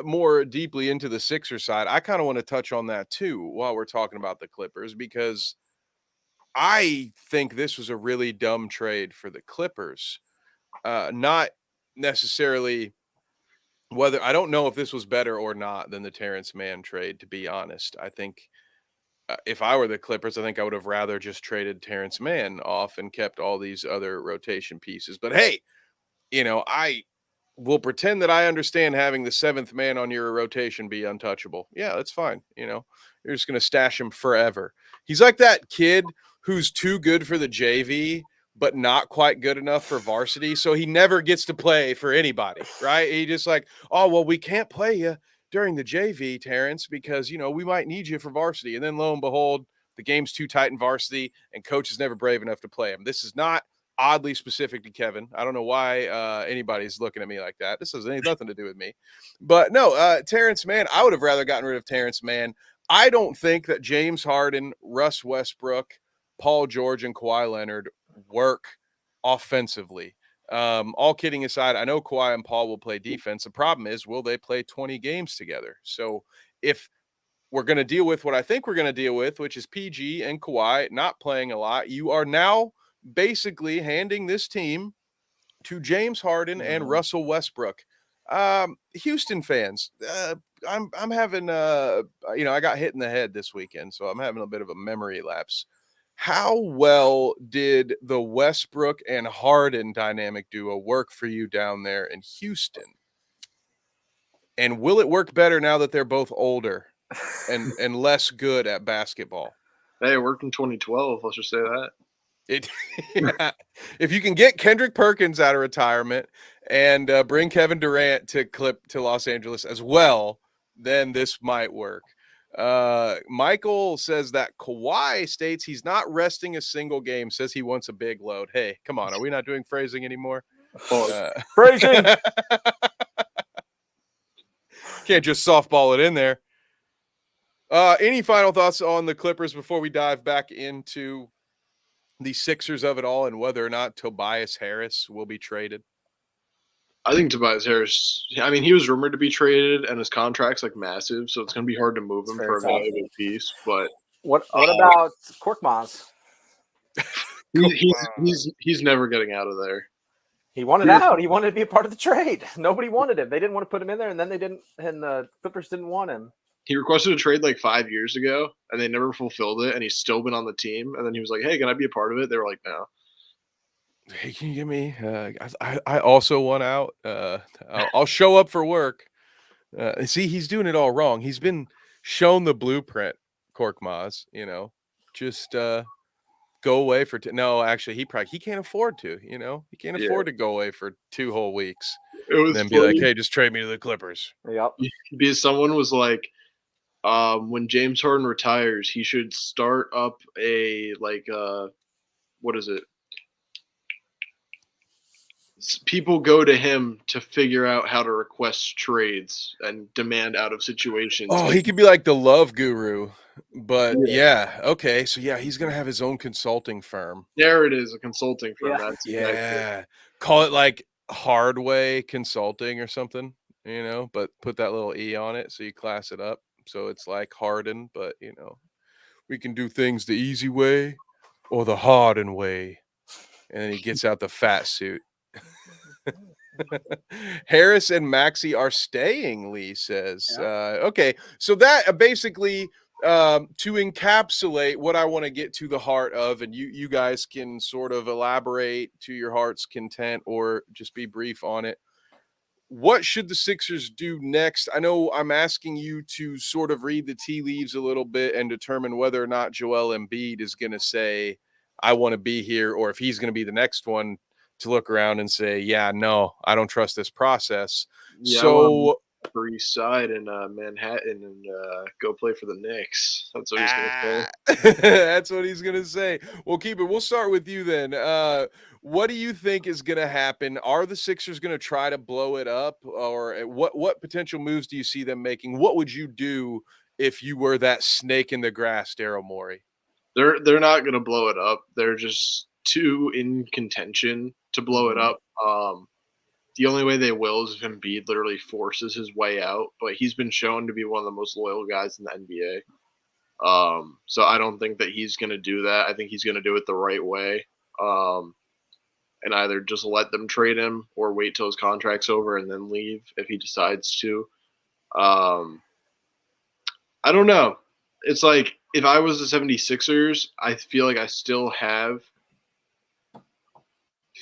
more deeply into the Sixers side, I kind of want to touch on that too while we're talking about the Clippers, because I think this was a really dumb trade for the Clippers. Not necessarily whether, I don't know if this was better or not than the Terrence Mann trade, to be honest. I think if I were the Clippers, I think I would have rather just traded Terrence Mann off and kept all these other rotation pieces. But hey, you know, I will pretend that I understand having the seventh man on your rotation be untouchable. Yeah, that's fine. You know, you're just going to stash him forever. He's like that kid who's too good for the JV, but not quite good enough for varsity. So he never gets to play for anybody, right? He just like, oh, well, we can't play you during the JV, Terrence, because, you know, we might need you for varsity. And then lo and behold, the game's too tight in varsity, and coach is never brave enough to play him. This is not oddly specific to Kevin. I don't know why anybody's looking at me like that. This has nothing to do with me. But no, Terrence Mann, I would have rather gotten rid of Terrence Mann. I don't think that James Harden, Russ Westbrook, Paul George, and Kawhi Leonard work offensively. All kidding aside, I know Kawhi and Paul will play defense. The problem is, will they play 20 games together? So if we're going to deal with what I think we're going to deal with, which is PG and Kawhi not playing a lot, you are now basically handing this team to James Harden and Russell Westbrook. Houston fans, I'm having I got hit in the head this weekend, so I'm having a bit of a memory lapse. How well did the Westbrook and Harden dynamic duo work for you down there in Houston? And will it work better now that they're both older and less good at basketball? Hey, it worked in 2012. Let's just say that. Yeah. If you can get Kendrick Perkins out of retirement and bring Kevin Durant to Los Angeles as well, then this might work. Michael says that Kawhi states he's not resting a single game, says he wants a big load. Hey, come on. Are we not doing phrasing anymore? Phrasing. Can't just softball it in there. Any final thoughts on the Clippers before we dive back into the Sixers of it all and whether or not Tobias Harris will be traded? I think Tobias Harris, I mean, he was rumored to be traded and his contract's like massive, so it's going to be hard to move him for a valuable piece. But what about Korkmaz? He's never getting out of there. He wanted out. He wanted to be a part of the trade. Nobody wanted him. They didn't want to put him in there, and then the Clippers didn't want him. He requested a trade like 5 years ago, and they never fulfilled it, and he's still been on the team. And then he was like, hey, can I be a part of it? They were like, no. Hey, can you give me I also want out. I'll show up for work. See, he's doing it all wrong. He's been shown the blueprint, Korkmaz, just go away for no, actually he can't afford to, he can't afford to go away for 2 whole weeks and then be like, hey, just trade me to the Clippers. Yep. Because someone was like, when James Harden retires, he should start up what is it? People go to him to figure out how to request trades and demand out of situations. Oh, he could be like the love guru, but yeah. Okay. So yeah, he's going to have his own consulting firm. There it is. A consulting firm. Yeah. That's call it like Hardway Consulting or something, but put that little E on it. So you class it up. So it's like Harden, but we can do things the easy way or the Harden way. And then he gets out the fat suit. Harris and Maxey are staying, Lee says. Okay, so that basically to encapsulate what I want to get to the heart of, and you guys can sort of elaborate to your heart's content or just be brief on it. What should the Sixers do next? I know I'm asking you to sort of read the tea leaves a little bit and determine whether or not Joel Embiid is going to say, I want to be here, or if he's going to be the next one to look around and say, yeah, no, I don't trust this process. Yeah, so Upper East Side in Manhattan and go play for the Knicks. That's what he's going to say. That's what he's going to say. Well, Keebler, we'll start with you then. What do you think is going to happen? Are the Sixers going to try to blow it up, or what potential moves do you see them making? What would you do if you were that snake in the grass, Daryl Morey? They're not going to blow it up. They're just too in contention to blow it up. The only way they will is if Embiid literally forces his way out, but he's been shown to be one of the most loyal guys in the NBA. So I don't think that he's going to do that. I think he's going to do it the right way. And either just let them trade him or wait till his contract's over and then leave if he decides to. I don't know. It's like if I was the 76ers, I feel like I still have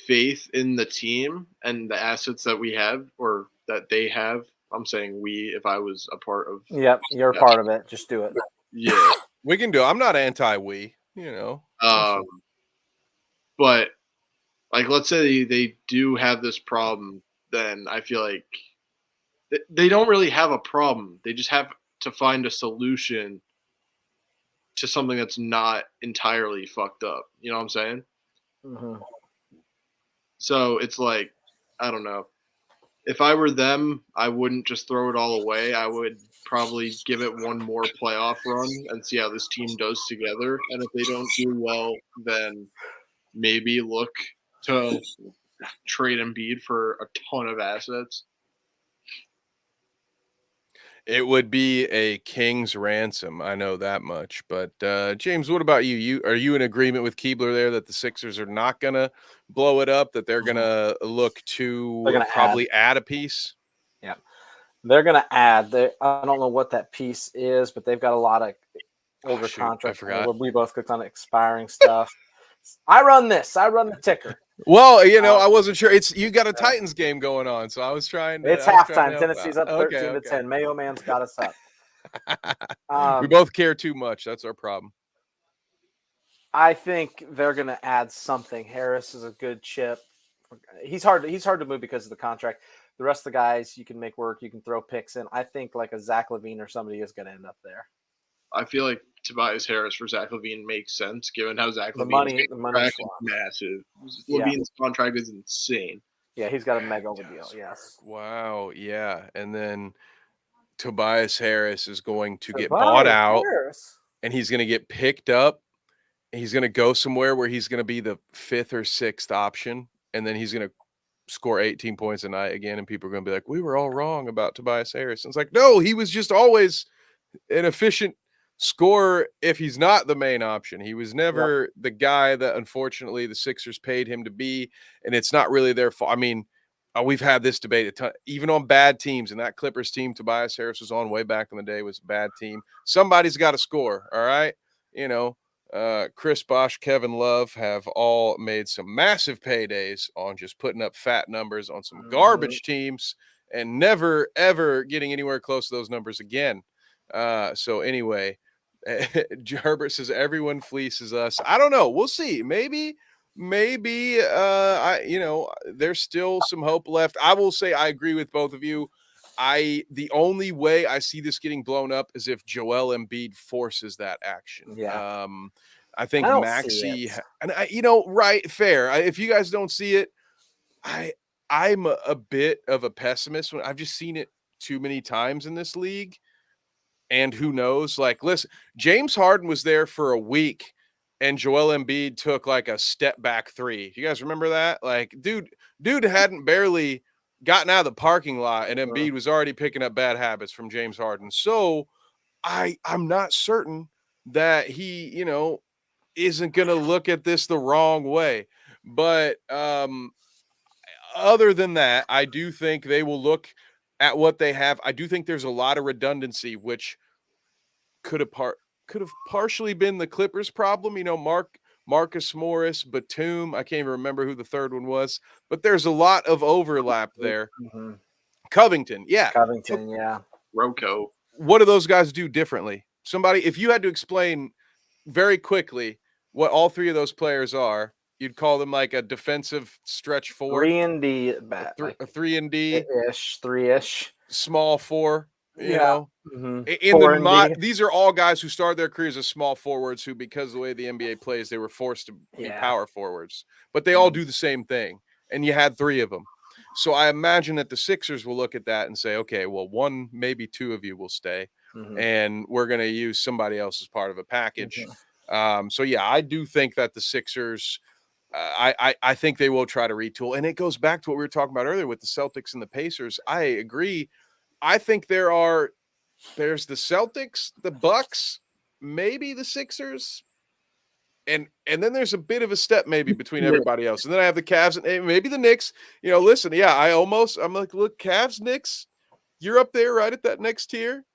faith in the team and the assets that we have or that they have. I'm saying we, if I was a part of. Yep, you're a part of it. Just do it. Yeah. We can do it. I'm not anti-we, But like, let's say they do have this problem, then I feel like they don't really have a problem. They just have to find a solution to something that's not entirely fucked up. You know what I'm saying? Mm-hmm. So it's like, I don't know. If I were them, I wouldn't just throw it all away. I would probably give it one more playoff run and see how this team does together. And if they don't do well, then maybe look to trade Embiid for a ton of assets. It would be a king's ransom. I know that much. But James, what about you? Are you in agreement with Keebler there that the Sixers are not gonna blow it up? That they're gonna look They're to gonna probably add a piece? Yeah, they're gonna add. I don't know what that piece is, but they've got a lot of Oh older shoot, I contracts. forgot. We both clicked on expiring stuff. I run this. I run the ticker. Well, I wasn't sure. It's you got a Titans game going on, so I was trying to. It's I was trying to halftime. help Tennessee's out. up 13-10. Mayo Man's got us up. We both care too much. That's our problem. I think they're going to add something. Harris is a good chip. He's hard to move because of the contract. The rest of the guys you can make work. You can throw picks in. I think like a Zach LaVine or somebody is going to end up there. I feel like Tobias Harris for Zach LaVine makes sense given how Zach The LaVine's money contract is massive. LaVine's contract is insane. Yeah, he's got a mega deal. Yes. Wow. Yeah, and then Tobias Harris is going to get bought out, and he's going to get picked up. And he's going to go somewhere where he's going to be the 5th or 6th option, and then he's going to score 18 points a night again, and people are going to be like, "We were all wrong about Tobias Harris." And it's like, no, he was just always an efficient scorer if he's not the main option. He was never the guy that unfortunately the Sixers paid him to be, and it's not really their fault. I mean, we've had this debate a ton, even on bad teams, and that Clippers team Tobias Harris was on way back in the day was a bad team. Somebody's got to score, all right? Chris Bosh, Kevin Love have all made some massive paydays on just putting up fat numbers on some garbage teams and never, ever getting anywhere close to those numbers again. So anyway, Herbert says everyone fleeces us. I don't know. We'll see. Maybe there's still some hope left. I will say I agree with both of you. The only way I see this getting blown up is if Joel Embiid forces that action. Yeah. I think Maxey and right, fair. If you guys don't see it, I'm a bit of a pessimist when I've just seen it too many times in this league. And who knows? Like, listen, James Harden was there for a week and Joel Embiid took like a step back 3. You guys remember that? Like, dude hadn't barely gotten out of the parking lot and Embiid was already picking up bad habits from James Harden. So I'm not certain that he, isn't going to look at this the wrong way. But other than that, I do think they will look at what they have. I do think there's a lot of redundancy, which could have partially been the Clippers' problem. Marcus Morris, Batum. I can't even remember who the third one was, but there's a lot of overlap there. Mm-hmm. Covington, yeah. Rocco. What do those guys do differently? Somebody, if you had to explain very quickly what all 3 of those players are, you'd call them like a defensive stretch 4, 3-and-D, a 3-and-D ish, 3-ish, small 4. You know, these are all guys who started their careers as small forwards who, because of the way the NBA plays, they were forced to be power forwards. But they all do the same thing, and you had 3 of them. So I imagine that the Sixers will look at that and say, okay, well, 1, maybe 2 of you will stay, and we're going to use somebody else as part of a package. So yeah, I do think that the Sixers. I think they will try to retool, and it goes back to what we were talking about earlier with the Celtics and the Pacers. I agree. I think there's the Celtics, the Bucks, maybe the Sixers, and then there's a bit of a step maybe between everybody else. And then I have the Cavs and maybe the Knicks. Listen, yeah, I'm like, look, Cavs, Knicks, you're up there right at that next tier.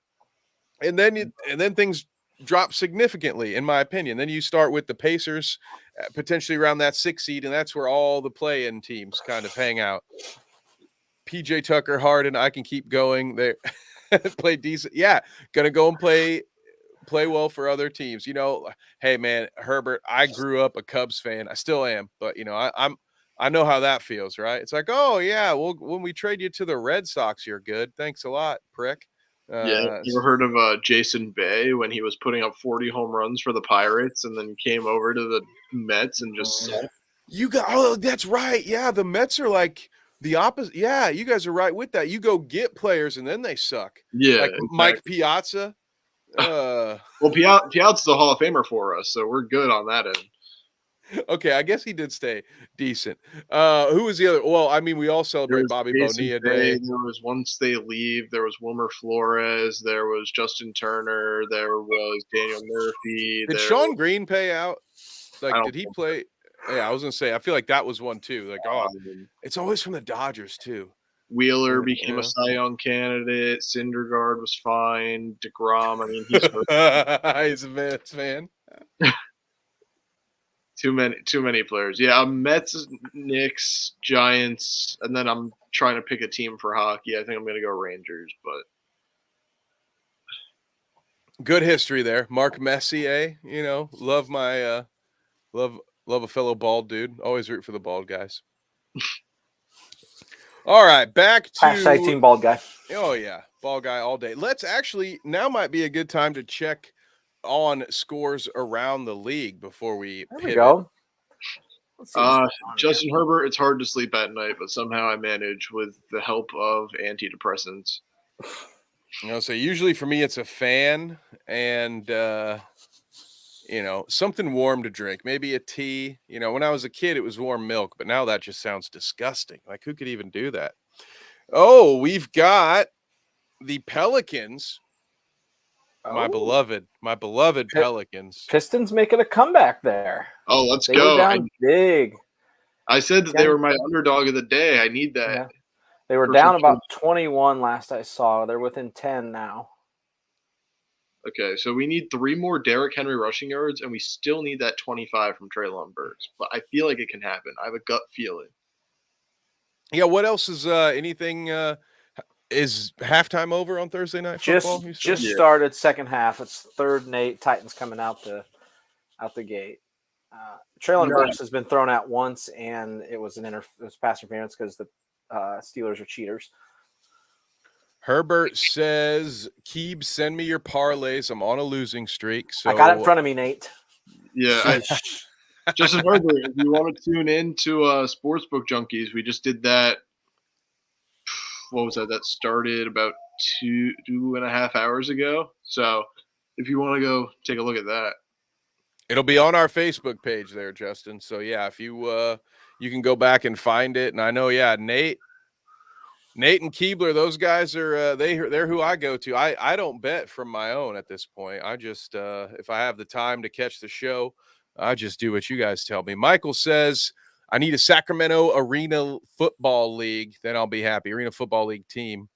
And then things drop significantly, in my opinion. Then you start with the Pacers, potentially around that 6 seed, and that's where all the play-in teams kind of hang out. PJ Tucker, Harden, I can keep going. They play decent. Yeah, gonna go and play well for other teams. Hey man, Herbert, I grew up a Cubs fan. I still am, but I know how that feels, right? It's like, oh yeah, well, when we trade you to the Red Sox, you're good. Thanks a lot, prick. Yeah, you ever heard of Jason Bay when he was putting up 40 home runs for the Pirates and then came over to the Mets and just sucked? That's right. Yeah, the Mets are like the opposite. Yeah, you guys are right with that. You go get players and then they suck. Yeah, Like exactly. Mike Piazza. Well, Piazza's the Hall of Famer for us, so we're good on that end. Okay, I guess he did stay decent. Who was the other? Well, I mean, we all There celebrate was Bobby Jason Bonilla Bay, Day. there was Once They Leave, there was Wilmer Flores, there was Justin Turner, there was Daniel Murphy. Did there Sean was, Green pay out? I Like, don't did he think play? Yeah, I was gonna say. I feel like that was one too. Like, oh, mean, it's always from the Dodgers too. Wheeler You became a know? Cy Young candidate. Syndergaard was fine. DeGrom, I mean, he's hurt. He's a Mets fan. Too many players. Yeah, Mets, Knicks, Giants, and then I'm trying to pick a team for hockey. I think I'm gonna go Rangers, but Good history there. Mark Messier, love my love a fellow bald dude. Always root for the bald guys. All right, back to Hashtag team bald guy. Oh yeah, bald guy all day. Let's actually now might be a good time to check on scores around the league before we There we pivot. go. Let's see what's going on Justin Herbert, it's hard to sleep at night, but somehow I manage with the help of antidepressants. So usually for me it's a fan and something warm to drink, maybe a tea. When I was a kid it was warm milk, but now that just sounds disgusting. Like, who could even do that? Oh, we've got the Pelicans. My beloved Pelicans. Pistons making a comeback there. Oh, let's They go. were down big. I said that they were my underdog of the day. I need that. Yeah. They were For down some about 21 last I saw. They're within 10 now. Okay, so we need 3 more Derrick Henry rushing yards, and we still need that 25 from Treylon Burks. But I feel like it can happen. I have a gut feeling. Yeah, what else is anything is halftime over on Thursday night football? Just started second half. It's 3rd and 8. Titans coming out the gate. Treylon Burks has been thrown out once, and it was it was pass interference because the Steelers are cheaters. Herbert says, Keeb, send me your parlays. I'm on a losing streak. So I got it in front of me, Nate. Yeah, Justin Herbert, if you want to tune in to Sportsbook Junkies, we just did that. What was that? That started about 2.5 hours ago. So if you want to go take a look at that. It'll be on our Facebook page there, Justin. So yeah, if you you can go back and find it. And I know, yeah, Nate and Keebler, those guys are they're who I go to. I don't bet from my own at this point. I just if I have the time to catch the show, I just do what you guys tell me. Michael says I need a Sacramento Arena Football League, then I'll be happy. Arena Football League team.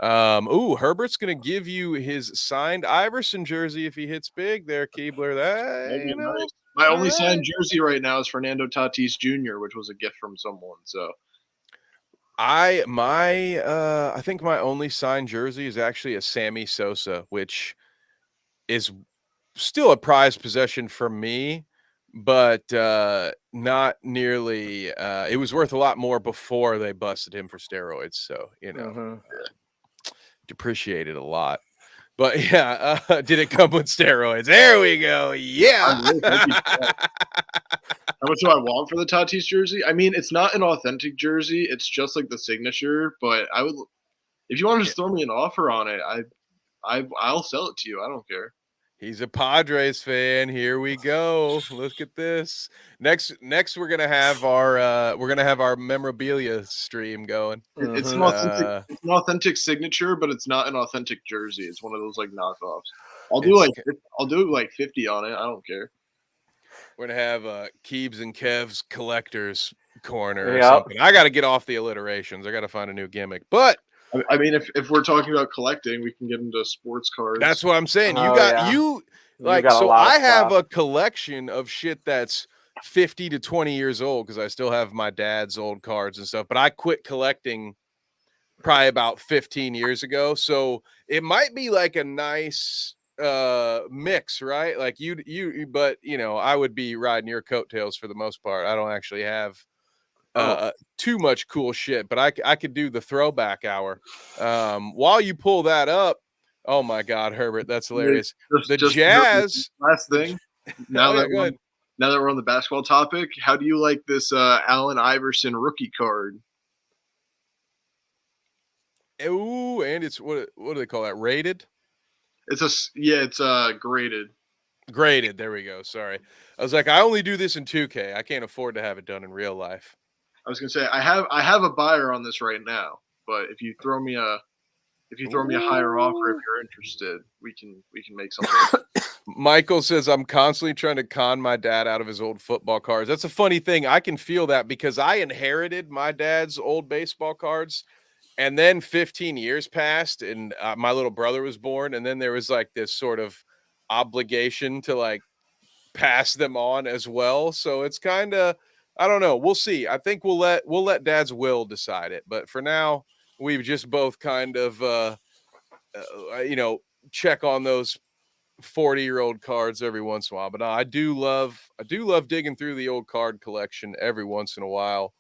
Herbert's gonna give you his signed Iverson jersey if he hits big there, Keebler. That nice. My only signed jersey right now is Fernando Tatis Jr., which was a gift from someone. So I think my only signed jersey is actually a Sammy Sosa, which is still a prized possession for me, but not nearly. It was worth a lot more before they busted him for steroids, so depreciated a lot. But yeah, did it come with steroids? There we go. Yeah. How much do I want for the Tatis jersey? I mean, it's not an authentic jersey. It's just like the signature. But I would, if you want to just throw me an offer on it, I'll sell it to you. I don't care. He's a Padres fan. Here we go. Look at this. Next we're gonna have our memorabilia stream going. It's an authentic signature, but it's not an authentic jersey. It's one of those like knockoffs. I'll do like 50 on it. I don't care. We're gonna have Keebs and Kev's collectors corner or something. I got to get off the alliterations. I got to find a new gimmick. But I mean, if we're talking about collecting, we can get into sports cards. That's what I'm saying. I have a collection of shit that's 50 to 20 years old because I still have my dad's old cards and stuff. But I quit collecting probably about 15 years ago. So it might be like a nice mix, right? Like but I would be riding your coattails for the most part. I don't actually have too much cool shit, but I could do the throwback hour. While you pull that up, Oh my God, Herbert, that's hilarious. The Just Jazz. last thing. Now Oh, yeah, that go we're ahead. now that we're on the basketball topic, how do you like this Allen Iverson rookie card? Ooh, and it's what do they call that? Rated? It's graded. Graded. There we go. Sorry. I was like, I only do this in 2K. I can't afford to have it done in real life. I was gonna say I have a buyer on this right now, but if you throw me a higher offer if you're interested, we can make something. Michael says, I'm constantly trying to con my dad out of his old football cards. That's a funny thing. I can feel that because I inherited my dad's old baseball cards. And then 15 years passed and my little brother was born. And then there was like this sort of obligation to like pass them on as well. So it's kind of, I don't know. We'll see. I think we'll let dad's will decide it. But for now, we've just both kind of, check on those 40-year-old cards every once in a while. But I do love digging through the old card collection every once in a while.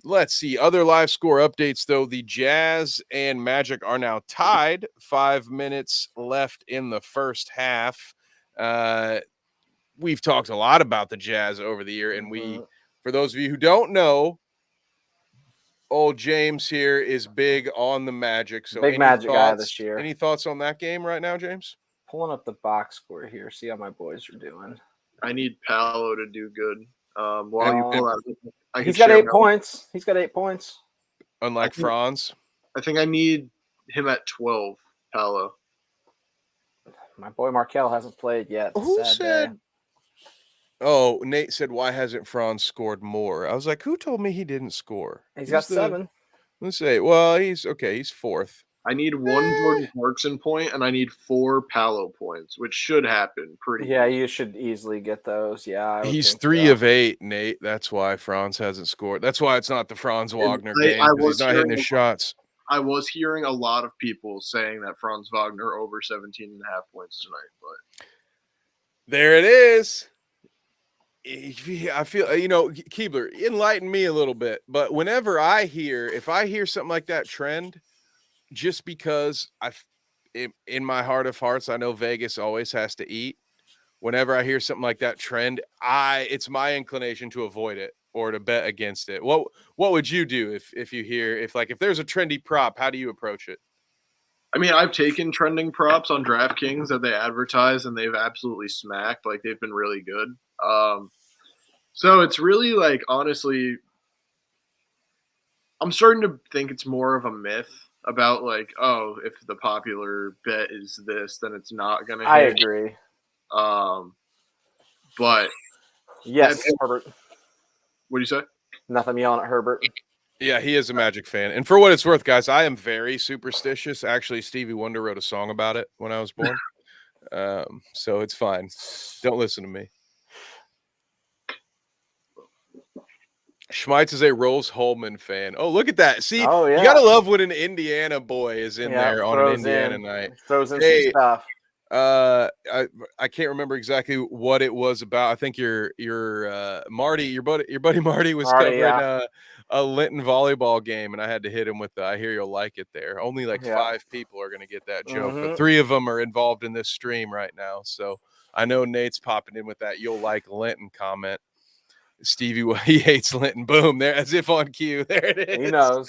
Let's see other live score updates though. The Jazz and Magic are now tied, 5 minutes left in the first half. We've talked a lot about the Jazz over the year, and for those of you who don't know, old James here is big on the Magic. So big Magic guy this year. Any thoughts on that game right now, James? Pulling up the box score here, see how my boys are doing. I need Paolo to do good. While you pull out, he's got 8 points. He's got 8 points. Unlike Franz. I think I need him at 12, Paolo. My boy Markel hasn't played yet. Who said? Oh, Nate said, why hasn't Franz scored more? I was like, who told me he didn't score? He's got 7. Let's say, well, he's okay. He's 4th. I need 1 Jordan Clarkson point, and I need 4 Paolo points, which should happen pretty. Yeah, you should easily get those. Yeah, he's 3 of 8, Nate. That's why Franz hasn't scored. That's why it's not the Franz Wagner game. He's not hitting his shots. I was hearing a lot of people saying that Franz Wagner over 17.5 points tonight, but there it is. I feel, Keebler, enlighten me a little bit. But if I hear something like that trend, just because in my heart of hearts, I know Vegas always has to eat. Whenever I hear something like that trend, it's my inclination to avoid it or to bet against it. What would you do if there's a trendy prop? How do you approach it? I mean, I've taken trending props on DraftKings that they advertise, and they've absolutely smacked. Like, they've been really good. So it's really like, honestly, I'm starting to think it's more of a myth about like, oh, if the popular bet is this, then it's not going to hit. I agree. But yes, Herbert. What do you say? Nothing yelling at Herbert. Yeah, he is a Magic fan. And for what it's worth, guys, I am very superstitious. Actually, Stevie Wonder wrote a song about it when I was born. So it's fine. Don't listen to me. Schmeitz is a Rose Holman fan. Oh, look at that. See, You got to love when an Indiana boy is in there on an Indiana night. Throws in some stuff. I can't remember exactly what it was about. I think your Marty, your buddy Marty was covering a Linton volleyball game, and I had to hit him with the "I hear you'll like it" there. Only like 5 people are going to get that joke, but 3 of them are involved in this stream right now. So I know Nate's popping in with that "you'll like Linton" comment. Stevie, he hates Linton. Boom, there, as if on cue. There it is. He knows.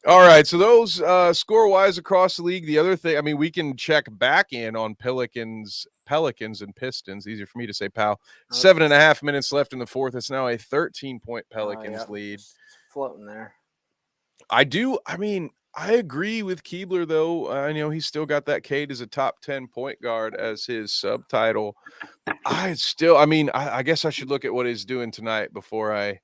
All right, so those score-wise across the league. The other thing, I mean, we can check back in on Pelicans, and Pistons. Easier for me to say, pal. 7.5 minutes left in the fourth. It's now a 13-point Pelicans lead. It's floating there. I agree with Keebler, though. I know he's still got that Cade as a top 10 point guard as his subtitle. I guess I should look at what he's doing tonight before I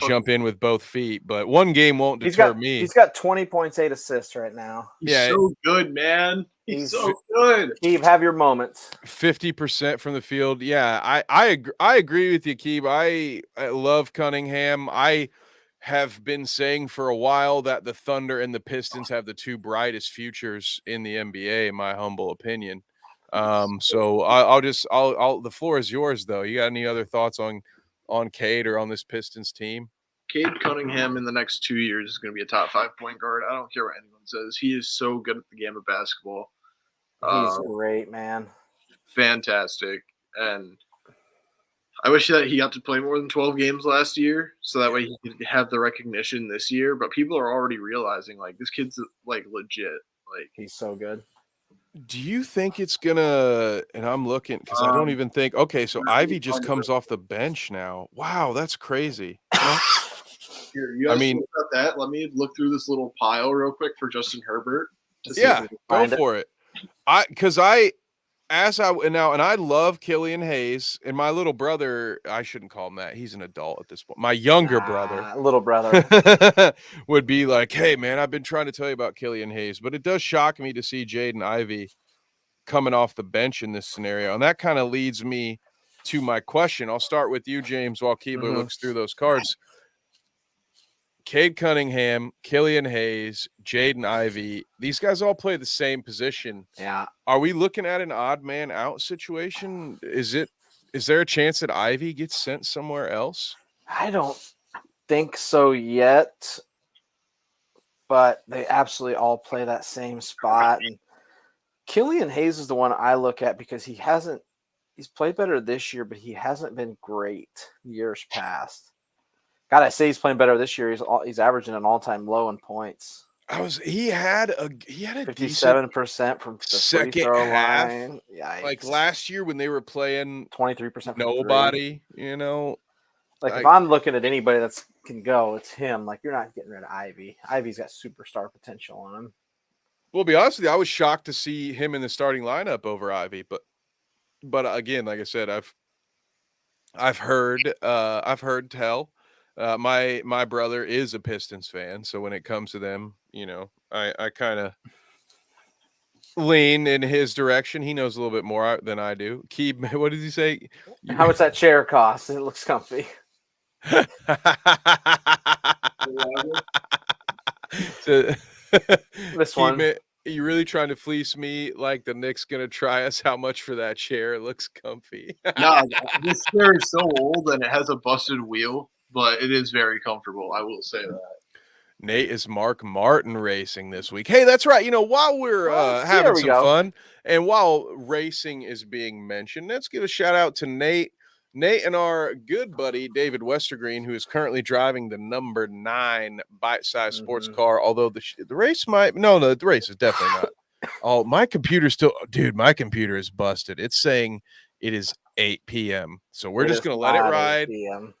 jump in with both feet, but one game won't deter me. He's got 20 points, 8 assists right now. He's so good, man. He's so good. Keeb, have your moments. 50% from the field. Yeah, I agree with you, Keeb. I love Cunningham. I have been saying for a while that the Thunder and the Pistons have the 2 brightest futures in the NBA, in my humble opinion. So the floor is yours, though. You got any other thoughts on Cade or on this Pistons team? Cade Cunningham in the next 2 years is going to be a top 5 point guard. I don't care what anyone says. He is so good at the game of basketball. He's great, man. Fantastic. And I wish that he got to play more than 12 games last year so that way he could have the recognition this year. But people are already realizing, like, this kid's, like, legit. Like, He's so good. Do you think it's gonna? And I'm looking because I don't even think. Okay, so Ivy just comes off the bench now. Wow, that's crazy. here, you guys I mean- think about that? Let me look through this little pile real quick for Justin Herbert. To see if Yeah, we can go find it. for it. And I love Killian Hayes, and my little brother. I shouldn't call him that. He's an adult at this point. My younger brother, Little brother. would be like, "Hey, man, I've been trying to tell you about Killian Hayes," but it does shock me to see Jaden Ivey coming off the bench in this scenario, and that kind of leads me to my question. I'll start with you, James, while Keebler looks through those cards. Cade Cunningham, Killian Hayes, Jaden Ivey, these guys all play the same position. Yeah. Are we looking at an odd man out situation? Is there a chance that Ivy gets sent somewhere else? I don't think so yet, but they absolutely all play that same spot. And Killian Hayes is the one I look at because he's played better this year, but he hasn't been great years past. God, I say he's playing better this year. He's averaging an all-time low in points. He had a 57% from the second free throw half. line. Yikes. Like last year when they were playing 23% from nobody, you know. Like if I'm looking at anybody that can go, it's him. Like you're not getting rid of Ivy. Ivy's got superstar potential on him. Well, to be honest with you, I was shocked to see him in the starting lineup over Ivy, but again, like I said, I've heard tell. My brother is a Pistons fan, so when it comes to them, you know, I kind of lean in his direction. He knows a little bit more than I do. Keeb, what did he say? How much that chair cost? It looks comfy. This one. Keeb, are you really trying to fleece me like the Knicks going to try us? How much for that chair? It looks comfy. No, this chair is so old and it has a busted wheel, but it is very comfortable. I will say that. Nate is Mark Martin racing this week. Hey, that's right. You know, while we're having some fun and while racing is being mentioned, let's give a shout out to Nate. Nate and our good buddy, David Westergreen, who is currently driving the number 9 bite-sized sports car, although the race might – the race is definitely not. Oh, my computer's still – dude, my computer is busted. It's saying it is 8 p.m. So we're just going to let it ride.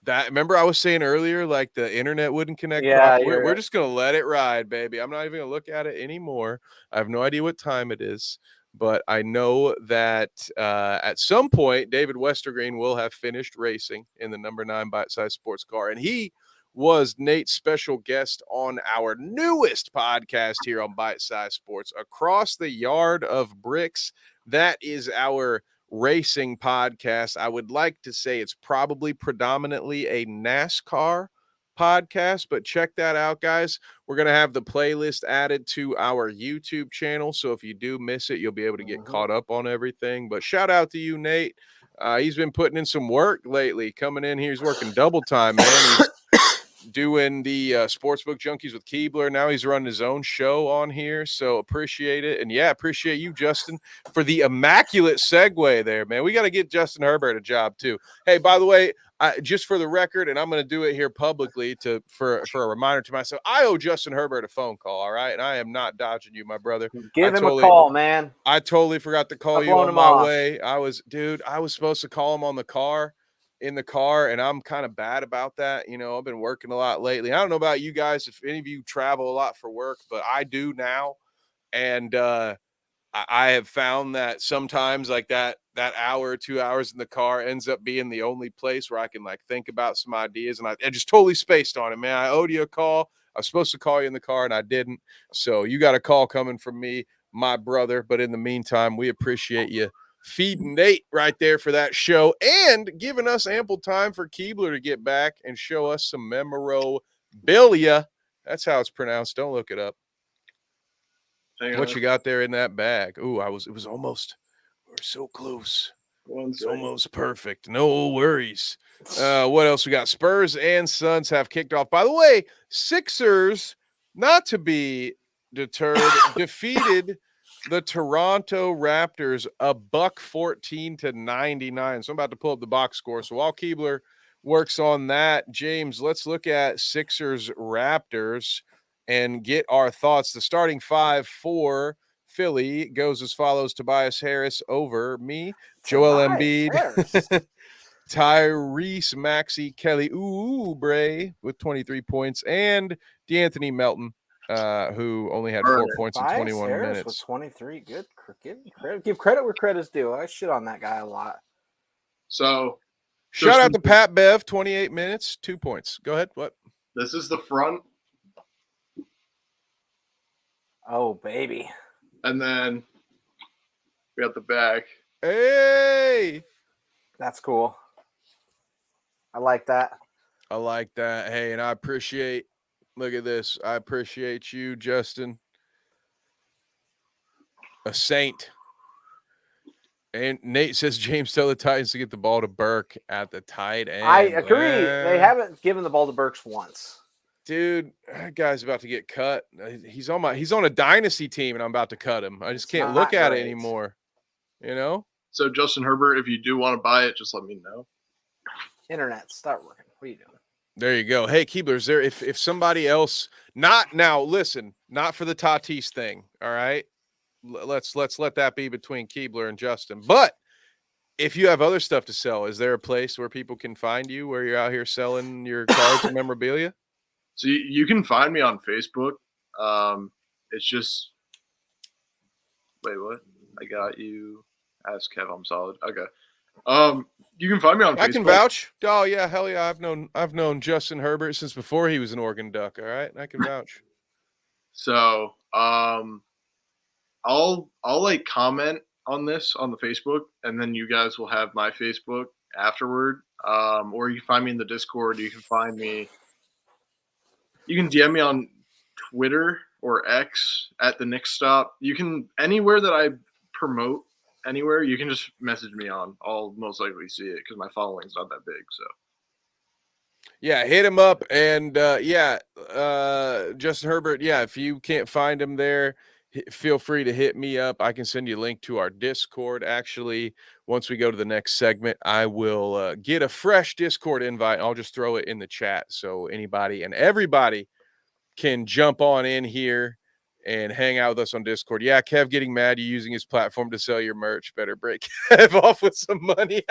That remember I was saying earlier, like the internet wouldn't connect. Yeah, we're just going to let it ride, baby. I'm not even going to look at it anymore. I have no idea what time it is. But I know that at some point, David Westergreen will have finished racing in the number 9 bite-sized sports car. And he was Nate's special guest on our newest podcast here on Bite Size Sports, Across the Yard of Bricks. That is our racing podcast. I would like to say it's probably predominantly a NASCAR podcast, but check that out, guys. We're going to have the playlist added to our YouTube channel, so if you do miss it, you'll be able to get caught up on everything. But shout out to you, Nate. He's been putting in some work lately, coming in here. He's working double time, man. He's doing the Sportsbook Junkies with Keebler. Now he's running his own show on here, so appreciate it. And, yeah, appreciate you, Justin, for the immaculate segue there, man. We got to get Justin Herbert a job, too. Hey, by the way, just for the record, and I'm going to do it here publicly for a reminder to myself, I owe Justin Herbert a phone call, all right? And I am not dodging you, my brother. Give him a call, man. I totally forgot to call you on my way. I was supposed to call him in the car, and I'm kind of bad about that. You know, I've been working a lot lately. I don't know about you guys, if any of you travel a lot for work, but I do now. And I have found that sometimes like that hour or 2 hours in the car ends up being the only place where I can like think about some ideas. And I just totally spaced on it, man. I owed you a call. I was supposed to call you in the car and I didn't. So you got a call coming from me, my brother. But in the meantime, we appreciate you feeding Nate right there for that show and giving us ample time for Keebler to get back and show us some memorabilia. That's how it's pronounced. Don't look it up. What you got there in that bag? Ooh, it was almost, we were so close. It's almost perfect. No worries. What else we got? Spurs and Suns have kicked off. By the way, Sixers, not to be deterred, defeated the Toronto Raptors $114-99. So I'm about to pull up the box score. So while Keebler works on that, James, let's look at Sixers Raptors and get our thoughts. The starting five for Philly goes as follows: Tobias Harris over me, Joel Embiid, Tyrese Maxey, Kelly Oubre with 23 points, and DeAnthony Melton, who only had 4 points in 21 Harris minutes. With 23, good. Give credit where credit's due. I shit on that guy a lot. So, shout out to Pat Bev, 28 minutes, 2 points. Go ahead. What? This is the front. Oh, baby. And then we got the back. Hey! That's cool. I like that. I like that. Hey, and I appreciate, look at this. I appreciate you, Justin. A saint. And Nate says, James, tell the Titans to get the ball to Burke at the tight end. I agree. They haven't given the ball to Burks once. Dude, that guy's about to get cut. He's on a dynasty team, and I'm about to cut him. I just can't look at it anymore. You know? So, Justin Herbert, if you do want to buy it, just let me know. Internet, start working. What are you doing? There you go. Hey, Keebler, is there if somebody else not now, listen, not for the Tatis thing, all right? Let's let that be between Keebler and Justin. But if you have other stuff to sell, is there a place where people can find you where you're out here selling your cards and memorabilia? So you can find me on Facebook. It's just wait, what? I got you. Ask Kev, I'm solid. Okay. You can find me on Facebook. I can vouch. Oh yeah, hell yeah. I've known Justin Herbert since before he was an Oregon Duck. All right, I can vouch. So I'll like comment on this on the Facebook, and then you guys will have my Facebook afterward. Or you can find me in the Discord. You can find me. You can DM me on Twitter or X at the Knicks Stop. You can anywhere that I promote anywhere. You can just message me on. I'll most likely see it because my following's not that big. So. Yeah, hit him up, and Justin Herbert. Yeah, if you can't find him there, feel free to hit me up. I can send you a link to our Discord. Actually, once we go to the next segment, I will get a fresh Discord invite. I'll just throw it in the chat so anybody and everybody can jump on in here and hang out with us on Discord. Yeah, Kev getting mad you using his platform to sell your merch. Better break Kev off with some money.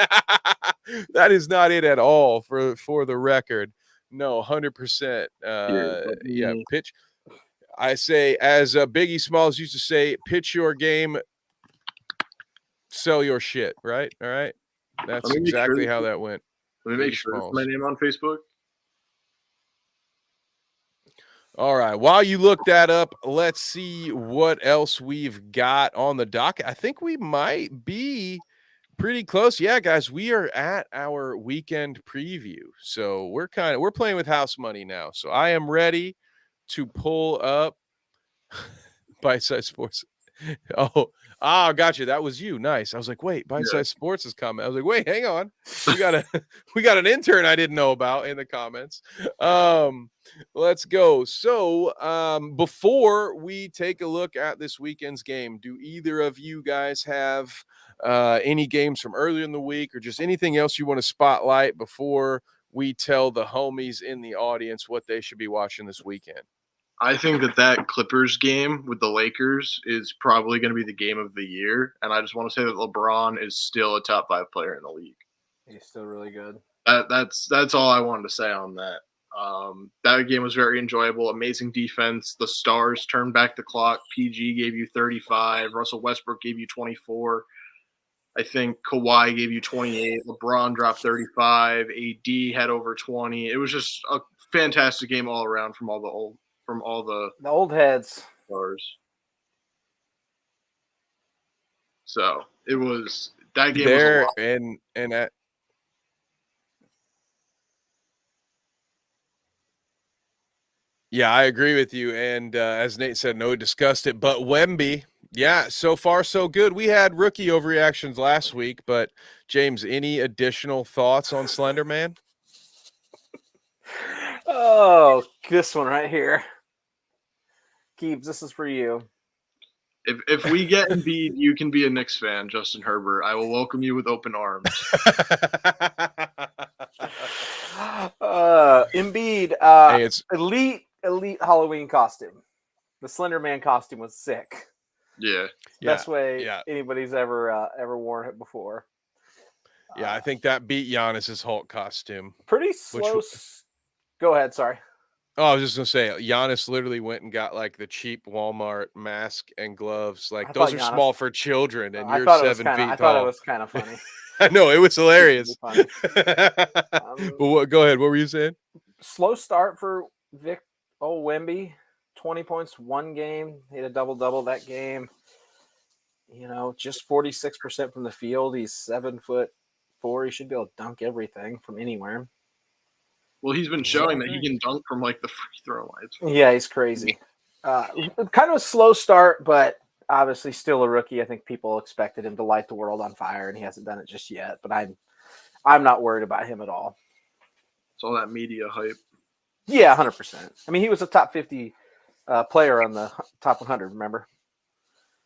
That is not it at all for the record. No, 100%. Yeah, pitch. I say, as Biggie Smalls used to say, pitch your game, sell your shit, right? All right? That's exactly how that went. Let me make sure it's my name on Facebook. All right. While you look that up, let's see what else we've got on the docket. I think we might be pretty close. Yeah, guys, we are at our weekend preview. So we're playing with house money now. So I am ready to pull up Bite Size Sports. Gotcha. That was you. Nice. I was like, wait, Bite Size Sports is coming. I was like, wait, hang on. We got an intern I didn't know about in the comments. Let's go. So before we take a look at this weekend's game, do either of you guys have any games from earlier in the week or just anything else you want to spotlight before we tell the homies in the audience what they should be watching this weekend? I think that Clippers game with the Lakers is probably going to be the game of the year. And I just want to say that LeBron is still a top 5 player in the league. He's still really good. That's all I wanted to say on that. That game was very enjoyable. Amazing defense. The Stars turned back the clock. PG gave you 35. Russell Westbrook gave you 24. I think Kawhi gave you 28. LeBron dropped 35. AD had over 20. It was just a fantastic game all around from all the old heads. Stars. So it was that game there was a lot. and at yeah, I agree with you. And as Nate said, no, discussed it, but Wemby Yeah, so far so good. We had rookie overreactions last week, but James, any additional thoughts on Slender Man? Oh, this one right here. Keebs, this is for you. If we get Embiid, you can be a Knicks fan, Justin Herbert. I will welcome you with open arms. Embiid, Hey, it's elite Halloween costume. The Slender Man costume was sick. Yeah. It's the best way yeah. anybody's ever worn it before. Yeah, I think that beat Giannis's Hulk costume. Pretty slow. Go ahead. Sorry. Oh, I was just gonna say, Giannis literally went and got like the cheap Walmart mask and gloves. Like those are Giannis, small for children, and I you're thought 7 feet tall. I thought it was kind of funny. I know it was hilarious. Funny. But go ahead. What were you saying? Slow start for Vic Wemby. 20 points, one game. He had a double-double that game. You know, just 46% from the field. He's 7'4". He should be able to dunk everything from anywhere. Well, he's been showing that he can dunk from like the free throw line. Yeah, he's crazy. Kind of a slow start, but obviously still a rookie. I think people expected him to light the world on fire, and he hasn't done it just yet. But I'm not worried about him at all. It's all that media hype. Yeah, 100%. I mean, he was a top 50 player on the top 100. Remember?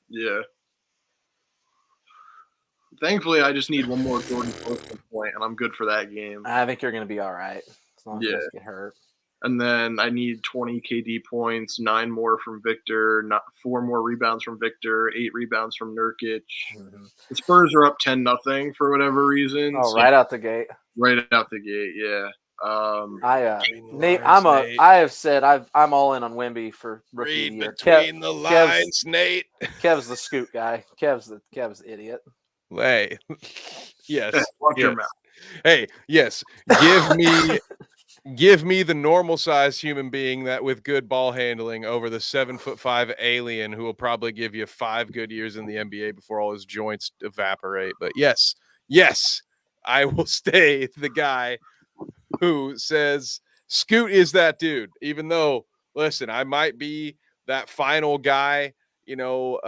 Yeah. Thankfully, I just need one more Jordan Clarkson point, and I'm good for that game. I think you're going to be all right as long as he doesn't get hurt. And then I need 20 KD points, 9 more from Victor, 4 more rebounds from Victor, 8 rebounds from Nurkic. Mm-hmm. The Spurs are up 10-0 for whatever reason. Oh, so right out the gate. Right out the gate, yeah. Nate, I have said I'm all in on Wemby for rookie of the year. Between the lines, Nate. Kev's the scoot guy. Kev's the idiot. Hey, yes. Watch your mouth. Hey, yes. Give me the normal sized human being that with good ball handling over the 7'5" alien who will probably give you 5 good years in the NBA before all his joints evaporate. But yes, I will stay the guy who says Scoot is that dude, even though, listen, I might be that final guy, you know,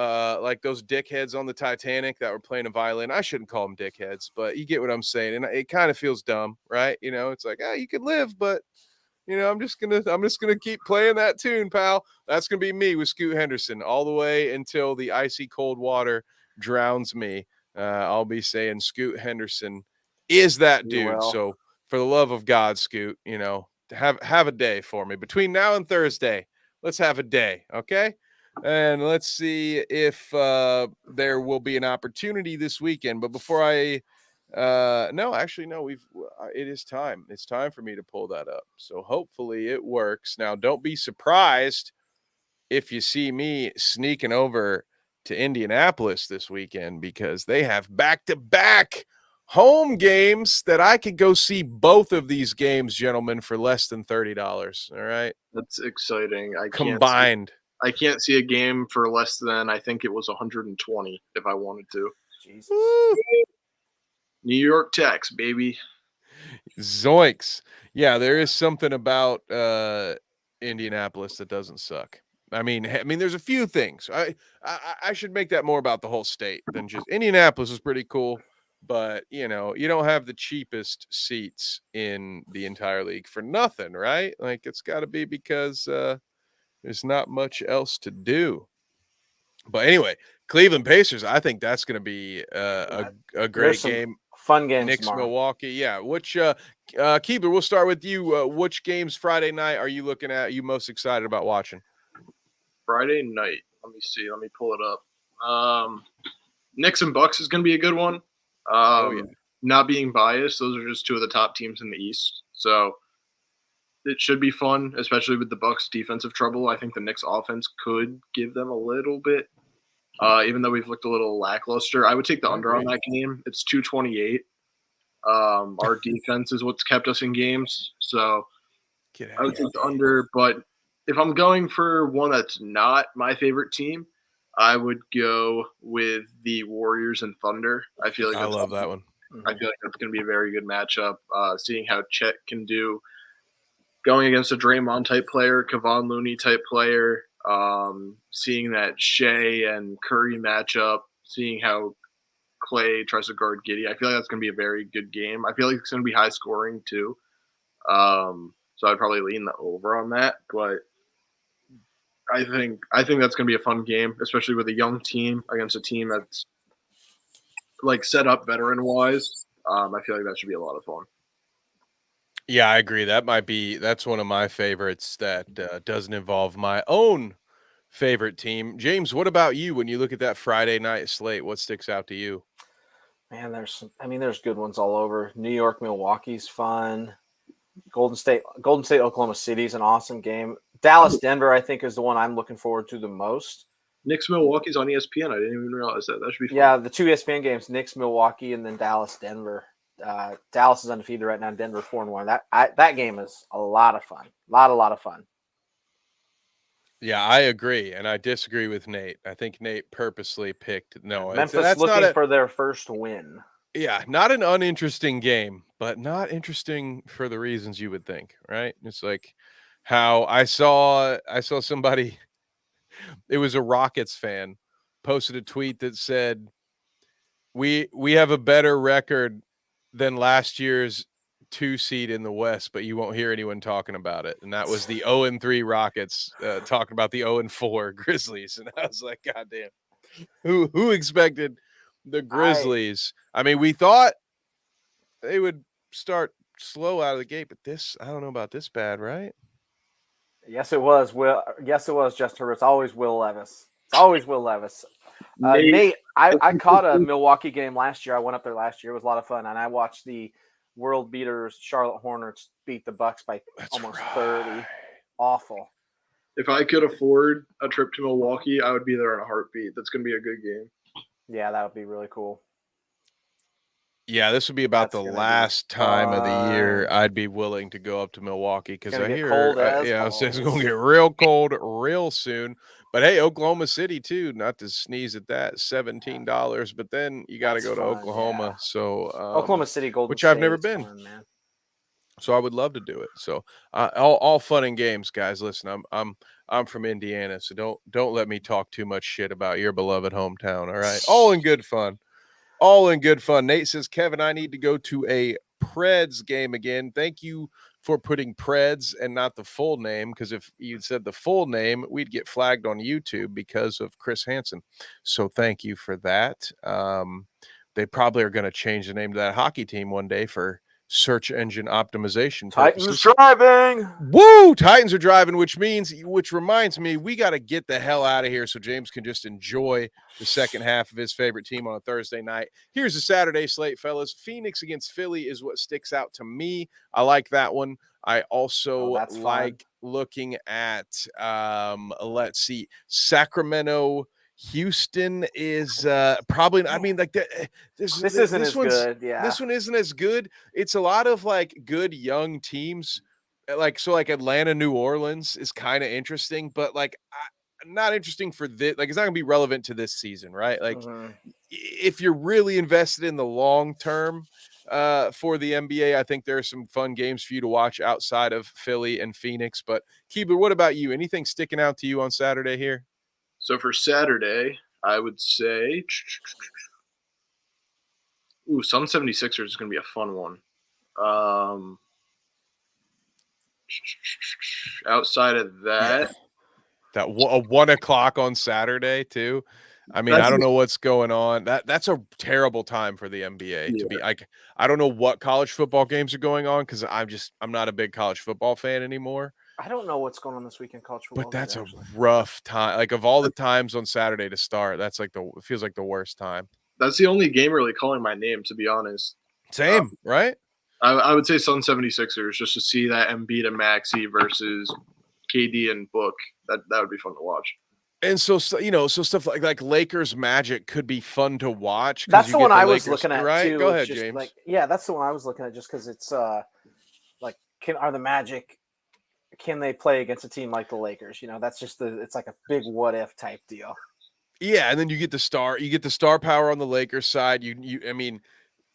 like those dickheads on the Titanic that were playing a violin. I shouldn't call them dickheads, but you get what I'm saying. And it kind of feels dumb, right? You know, it's like, you could live, but you know, I'm just gonna keep playing that tune, pal. That's gonna be me with Scoot Henderson all the way until the icy cold water drowns me. I'll be saying Scoot Henderson is that dude. So for the love of God, Scoot, you know, have a day for me between now and Thursday. Let's have a day, okay? And let's see if there will be an opportunity this weekend. But before it is time. It's time for me to pull that up. So hopefully it works. Now, don't be surprised if you see me sneaking over to Indianapolis this weekend because they have back-to-back home games that I could go see both of these games, gentlemen, for less than $30. All right. That's exciting. Combined. I can't see a game for less than, I think it was 120 if I wanted to. Jesus. New York Techs, baby. Zoinks. Yeah, there is something about Indianapolis that doesn't suck. I mean, there's a few things. I should make that more about the whole state than just Indianapolis is pretty cool, but you know, you don't have the cheapest seats in the entire league for nothing, right? Like it's got to be because there's not much else to do. But anyway, Cleveland Pacers, I think that's going to be a great game. Fun games Knicks, tomorrow. Milwaukee. Yeah. Which Keebler, we'll start with you. Which games Friday night are you looking at? Are you most excited about watching? Friday night. Let me see. Let me pull it up. Knicks and Bucks is going to be a good one. Not being biased, those are just 2 of the top teams in the East. So it should be fun, especially with the Bucks' defensive trouble. I think the Knicks' offense could give them a little bit, even though we've looked a little lackluster. I would take the under on that game. It's 228. Our defense is what's kept us in games, so I would take the under. But if I'm going for one that's not my favorite team, I would go with the Warriors and Thunder. I feel like I love that one. I feel like that's going to be a very good matchup. Seeing how Chet can do going against a Draymond type player, Kevon Looney type player. Seeing that Shea and Curry matchup, seeing how Clay tries to guard Giddey, I feel like that's going to be a very good game. I feel like it's going to be high scoring too. So I'd probably lean the over on that, but I think that's going to be a fun game, especially with a young team against a team that's like set up veteran wise. I feel like that should be a lot of fun. Yeah, I agree. That's one of my favorites that doesn't involve my own favorite team. James, what about you when you look at that Friday night slate? What sticks out to you? Man, there's good ones all over. New York, Milwaukee's fun. Golden State, Oklahoma City's an awesome game. Dallas, Denver, I think is the one I'm looking forward to the most. Knicks, Milwaukee's on ESPN. I didn't even realize that. That should be fun. Yeah, the two ESPN games: Knicks, Milwaukee, and then Dallas, Denver. Dallas is undefeated right now. Denver 4-1. That game is a lot of fun. A lot of fun. Yeah, I agree, and I disagree with Nate. I think Nate purposely picked Memphis that's looking for their first win. Yeah, not an uninteresting game, but not interesting for the reasons you would think, right? It's like how I saw somebody, it was a Rockets fan, posted a tweet that said, we have a better record than last year's 2 seed in the West, but you won't hear anyone talking about it. And that was the 0-3 Rockets talking about the 0-4 Grizzlies. And I was like, God damn, who expected the Grizzlies? I mean, we thought they would start slow out of the gate, but I don't know about this bad, right? Yes, it was. Yes, it was just her. It's always Will Levis. Nate, I caught a Milwaukee game last year. I went up there last year. It was a lot of fun, and I watched the world beaters Charlotte Hornets beat the Bucks by almost 30. Awful. If I could afford a trip to Milwaukee, I would be there in a heartbeat. That's going to be a good game. Yeah, that would be really cool. Yeah, this would be about the last time of the year I'd be willing to go up to Milwaukee because I hear it's going to get real cold real soon. But hey, Oklahoma City too, not to sneeze at that, $17, but then you got to go to Oklahoma. Yeah. So Oklahoma City, which I've never been. Fun, man. So I would love to do it. So all fun and games, guys. Listen, I'm from Indiana, so don't let me talk too much shit about your beloved hometown. All right, all in good fun. All in good fun. Nate says, Kevin, I need to go to a Preds game again. Thank you for putting Preds and not the full name, because if you said the full name, we'd get flagged on YouTube because of Chris Hansen. So thank you for that. They probably are going to change the name to that hockey team one day for search engine optimization purposes. Titans driving. Woo! Titans are driving, which reminds me, we got to get the hell out of here so James can just enjoy the second half of his favorite team on a Thursday night. Here's the Saturday slate, fellas. Phoenix against Philly is what sticks out to me. I like that one. I also like looking at, let's see, Sacramento. Houston is probably, I mean, like this isn't as good. Yeah, this one isn't as good. It's a lot of like good young teams, like Atlanta, New Orleans is kind of interesting, but like not interesting for this. Like it's not gonna be relevant to this season, right? Like if you're really invested in the long term for the NBA, I think there are some fun games for you to watch outside of Philly and Phoenix. But Keebler, what about you? Anything sticking out to you on Saturday here? So for Saturday, I would say Sun 76ers is going to be a fun one. Outside of that, that 1 o'clock on Saturday too. I mean, I don't know what's going on. That's a terrible time for the NBA to be. I don't know what college football games are going on because I'm not a big college football fan anymore. I don't know what's going on this weekend college football. But that's a rough time. Like of all the times on Saturday to start, that's like it feels like the worst time. That's the only game really calling my name, to be honest. Same, right? I would say Sun 76ers just to see that Embiid and Maxey versus KD and Book. That would be fun to watch. And so stuff like Lakers Magic could be fun to watch. That's the one I was looking at, right? Too. Go ahead, James. That's the one I was looking at just because it's are the Magic, can they play against a team like the Lakers? That's just it's like a big what if type deal. Yeah, and then you get the star power on the Lakers side. I mean,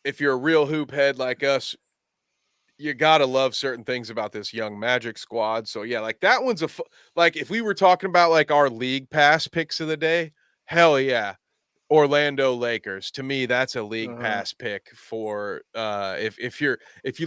if you're a real hoop head like us, you gotta love certain things about this young Magic squad. So yeah, like that one's like if we were talking about like our league pass picks of the day, hell yeah. Orlando Lakers. To me, that's a league pass pick for if you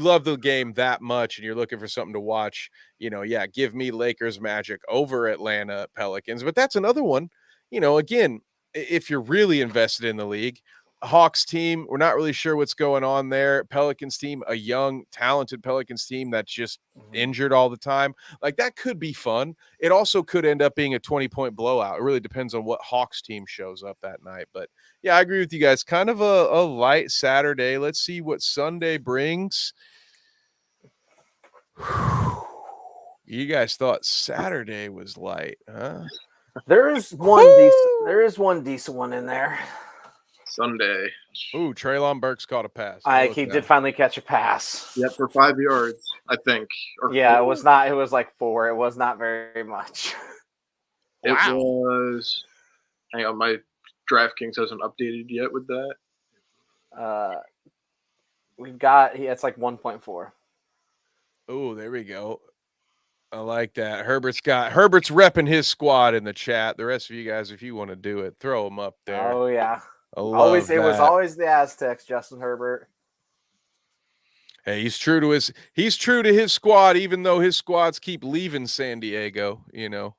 love the game that much and you're looking for something to watch, yeah, give me Lakers Magic over Atlanta Pelicans. But that's another one, again, if you're really invested in the league. Hawks team, we're not really sure what's going on there. Pelicans team, a young, talented Pelicans team that's just injured all the time. Like that could be fun. It also could end up being a 20-point blowout. It really depends on what Hawks team shows up that night. But yeah, I agree with you guys. Kind of a light Saturday. Let's see what Sunday brings. You guys thought Saturday was light, huh? There is one decent one in there. Sunday. Ooh, Treylon Burks caught a pass. He did finally catch a pass. Yep, for 5 yards, I think. Or yeah, 4. It was not. It was like 4. It was not very much. It was. Hang on, my DraftKings hasn't updated yet with that. We've got. It's like 1.4. Oh, there we go. I like that. Herbert's repping his squad in the chat. The rest of you guys, if you want to do it, throw them up there. Oh yeah. It was always the Aztecs, Justin Herbert. Hey, he's true to his squad, even though his squads keep leaving San Diego. It was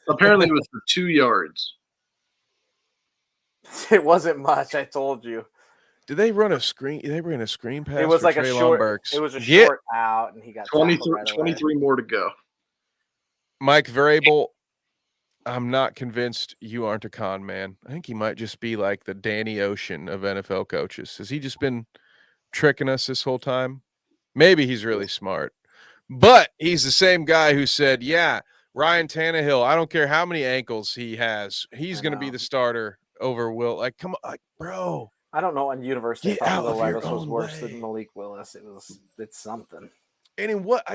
apparently it was for 2 yards. It wasn't much. I told you. Did they run a screen? They ran a screen pass. It was like Treylon a short. Burks. It was a short out, and he got 23 more to go. Mike Vrabel. I'm not convinced you aren't a con man. I think he might just be like the Danny Ocean of NFL coaches. Has he just been tricking us this whole time? Maybe he's really smart. But he's the same guy who said, yeah, Ryan Tannehill, I don't care how many ankles he has. He's going to be the starter over Will. Like, come on, like, bro. I don't know. On University, I thought Will Levis was worse than Malik Willis. It's something. And in what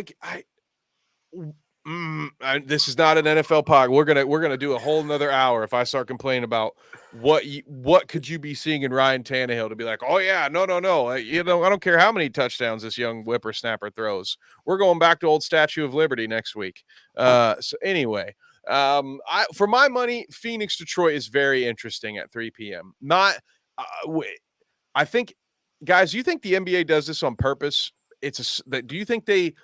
this is not an NFL pod. We're gonna do a whole nother hour if I start complaining about what could you be seeing in Ryan Tannehill to be like, oh yeah, no, I don't care how many touchdowns this young whippersnapper throws. We're going back to old Statue of Liberty next week. So anyway, for my money, Phoenix Detroit is very interesting at 3 p.m. I think, guys, you think the NBA does this on purpose? Do you think they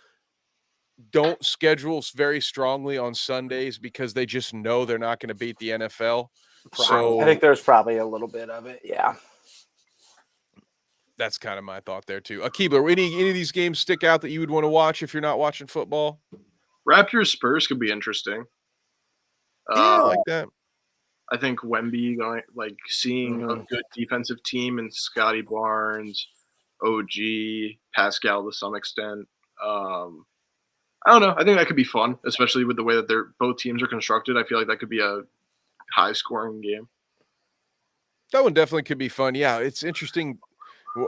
don't schedule very strongly on Sundays because they just know they're not going to beat the NFL? So I think there's probably a little bit of it. Yeah. That's kind of my thought there too. Keebler, any of these games stick out that you would want to watch if you're not watching football? Raptors Spurs could be interesting. Yeah, I like that. I think Wemby seeing a good defensive team and Scotty Barnes, OG, Pascal to some extent. I don't know. I think that could be fun, especially with the way that both teams are constructed. I feel like that could be a high-scoring game. That one definitely could be fun. Yeah, it's interesting.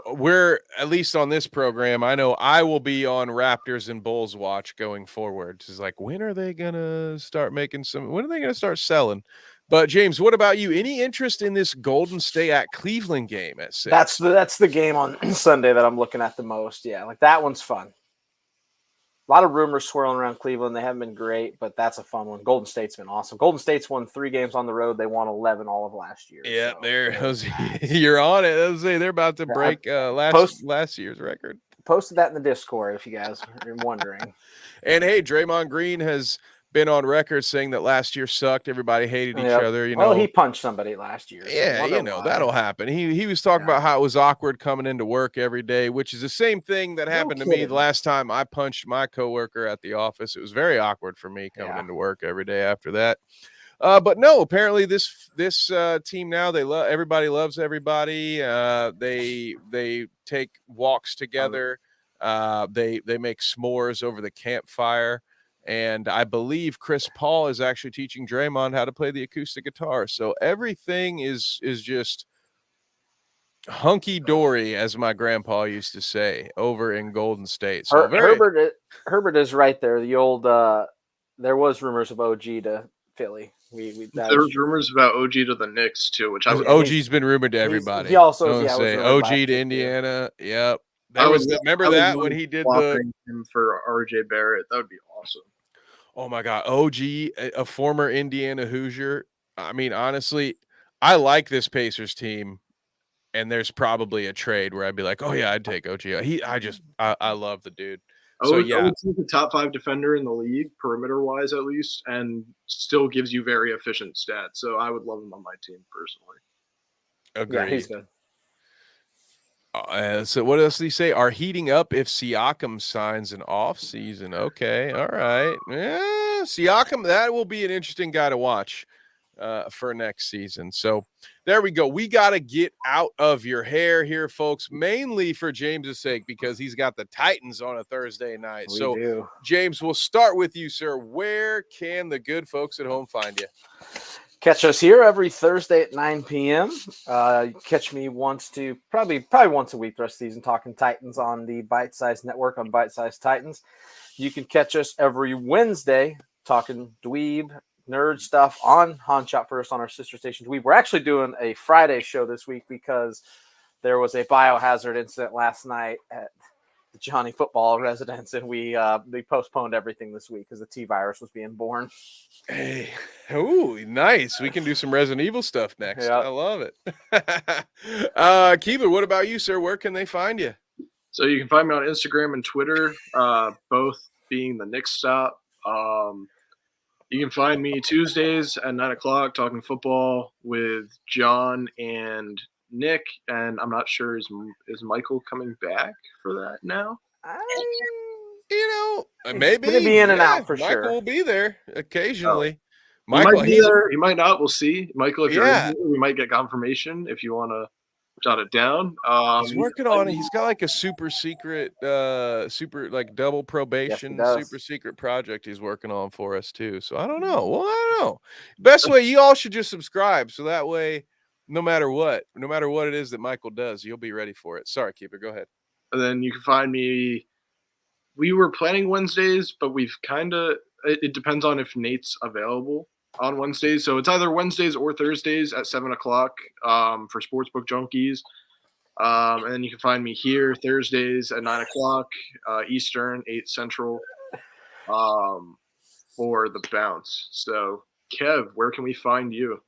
We're, at least on this program, I know I will be on Raptors and Bulls watch going forward. It's like, when are they going to start when are they going to start selling? But James, what about you? Any interest in this Golden State at Cleveland game at 6? That's the game on Sunday that I'm looking at the most. Yeah, like that one's fun. A lot of rumors swirling around Cleveland. They haven't been great, but that's a fun one. Golden State's been awesome. Golden State's won 3 games on the road. They won 11 all of last year. Yeah, you're on it. They're about to break last year's record. Posted that in the Discord if you guys are wondering. And hey, Draymond Green has been on record saying that last year sucked. Everybody hated each other. Well, he punched somebody last year. So that'll happen. He was talking about how it was awkward coming into work every day, which is the same thing that happened to me the last time I punched my coworker at the office. It was very awkward for me coming into work every day after that. But no, apparently this team now, everybody loves everybody. They take walks together. They make s'mores over the campfire. And I believe Chris Paul is actually teaching Draymond how to play the acoustic guitar. So everything is just hunky dory, as my grandpa used to say, over in Golden State. So Herbert is right there. The old there was rumors of OG to Philly. There was rumors about OG to the Knicks too, which OG's been rumored to everybody. He also say OG to Indiana. Yep. Remember that when he did him for RJ Barrett? That would be awesome. Oh my God, OG, a former Indiana Hoosier. I mean, honestly, I like this Pacers team, and there's probably a trade where I'd be like, oh yeah, I'd take OG. I love the dude. So yeah, OG's the top 5 defender in the league, perimeter wise at least, and still gives you very efficient stats. So I would love him on my team personally. agreed. Yeah, he's good. So what else did he say? Are heating up if Siakam signs an off season. Okay, all right. Yeah, Siakam, that will be an interesting guy to watch for next season. So there we go. We got to get out of your hair here, folks, mainly for James's sake, because he's got the Titans on a Thursday night. We do. James, we'll start with you, sir. Where can the good folks at home find you? Catch us here every Thursday at 9 p.m. Catch me probably once a week the rest of the season talking Titans on the Bite Size Network on Bite Size Titans. You can catch us every Wednesday talking dweeb, nerd stuff on Han Shot First on our sister station Dweeb. We're actually doing a Friday show this week because there was a biohazard incident last night at the Johnny Football residence, and we postponed everything this week because the T virus was being born. Hey, ooh, nice. We can do some Resident Evil stuff next. Yep. I love it. Keebler, what about you, sir? Where can they find you? So you can find me on Instagram and Twitter, both being the Knicks Stop. You can find me Tuesdays at 9 o'clock talking football with John and Nick, and I'm not sure is Michael coming back for that now? Maybe gonna be in and out for Michael sure. will be there occasionally. Michael, he's there. He might not. We'll see. Michael, if you're Yeah. in here, we might get confirmation if you want to jot it down. He's working on it. He's got like a super secret, double probation, does. super secret project he's working on for us too. So I don't know. Well, I don't know. Best way, you all should just subscribe. So that way, no matter what it is that Michael does, you'll be ready for it. Sorry, Keeper, go ahead. And then you can find me. We were planning Wednesdays, but we've it depends on if Nate's available on Wednesdays. So it's either Wednesdays or Thursdays at 7 o'clock for Sportsbook Junkies. And then you can find me here Thursdays at 9 o'clock Eastern, 8 Central for the bounce. So, Kev, where can we find you?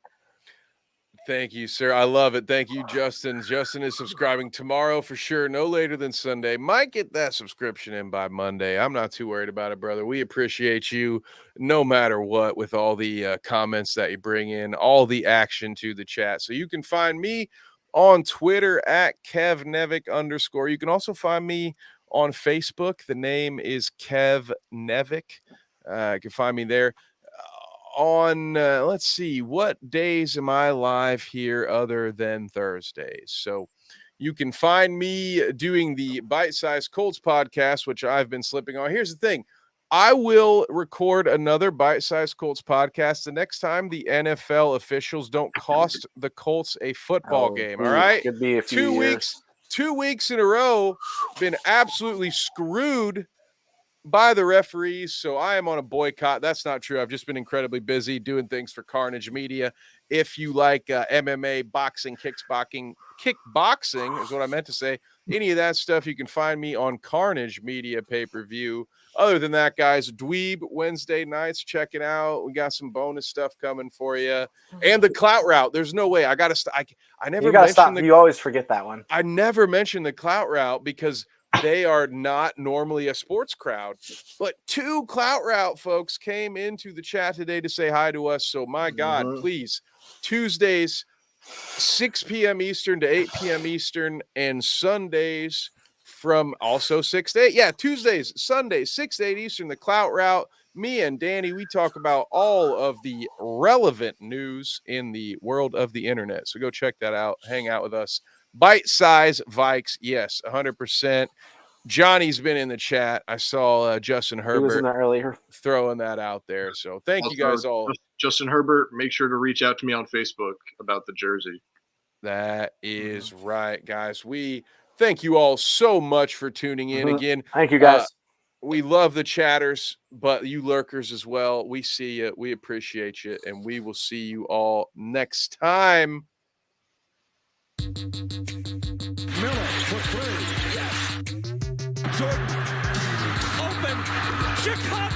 Thank you, sir. I love it. Thank you, Justin. Justin is subscribing tomorrow for sure, no later than Sunday. Might get that subscription in by Monday. I'm not too worried about it, brother. We appreciate you no matter what with all the comments that you bring in, all the action to the chat. So you can find me on Twitter at KevNevick_. You can also find me on Facebook. The name is Kev Nevick. You can find me there. On let's see, what days am I live here other than Thursdays? So you can find me doing the Bite Size Colts podcast, which I've been slipping on. Here's the thing. I will record another Bite Size Colts podcast the next time the NFL officials don't cost the Colts a football game. All right. Could be a few years. 2 weeks in a row, been absolutely screwed by the referees, so I am on a boycott. That's not true. I've just been incredibly busy doing things for Carnage Media. If you like MMA, boxing, kickboxing is what I meant to say. Any of that stuff, you can find me on Carnage Media pay-per-view. Other than that, guys, Dweeb Wednesday nights, check it out. We got some bonus stuff coming for you. And the Clout Route. There's no way. I got to stop. I never mentioned you always forget that one. I never mentioned the Clout Route because they are not normally a sports crowd, but 2 Clout Route folks came into the chat today to say hi to us. So my God, please, Tuesdays, 6 p.m. Eastern to 8 p.m. Eastern, and Sundays from also 6 to 8. Yeah, Tuesdays, Sundays, 6 to 8 Eastern, the Clout Route. Me and Danny, we talk about all of the relevant news in the world of the internet. So go check that out. Hang out with us. Bite Size Vikes, yes, 100%. Johnny's been in the chat. I saw Justin Herbert He was in there earlier throwing that out there. So thank you guys all. Justin Herbert, make sure to reach out to me on Facebook about the jersey. That is right, guys. We thank you all so much for tuning in again. Thank you, guys. We love the chatters, but you lurkers as well. We see you. We appreciate you, and we will see you all next time. Miller for 3. Yes. Jordan. Open. Chicago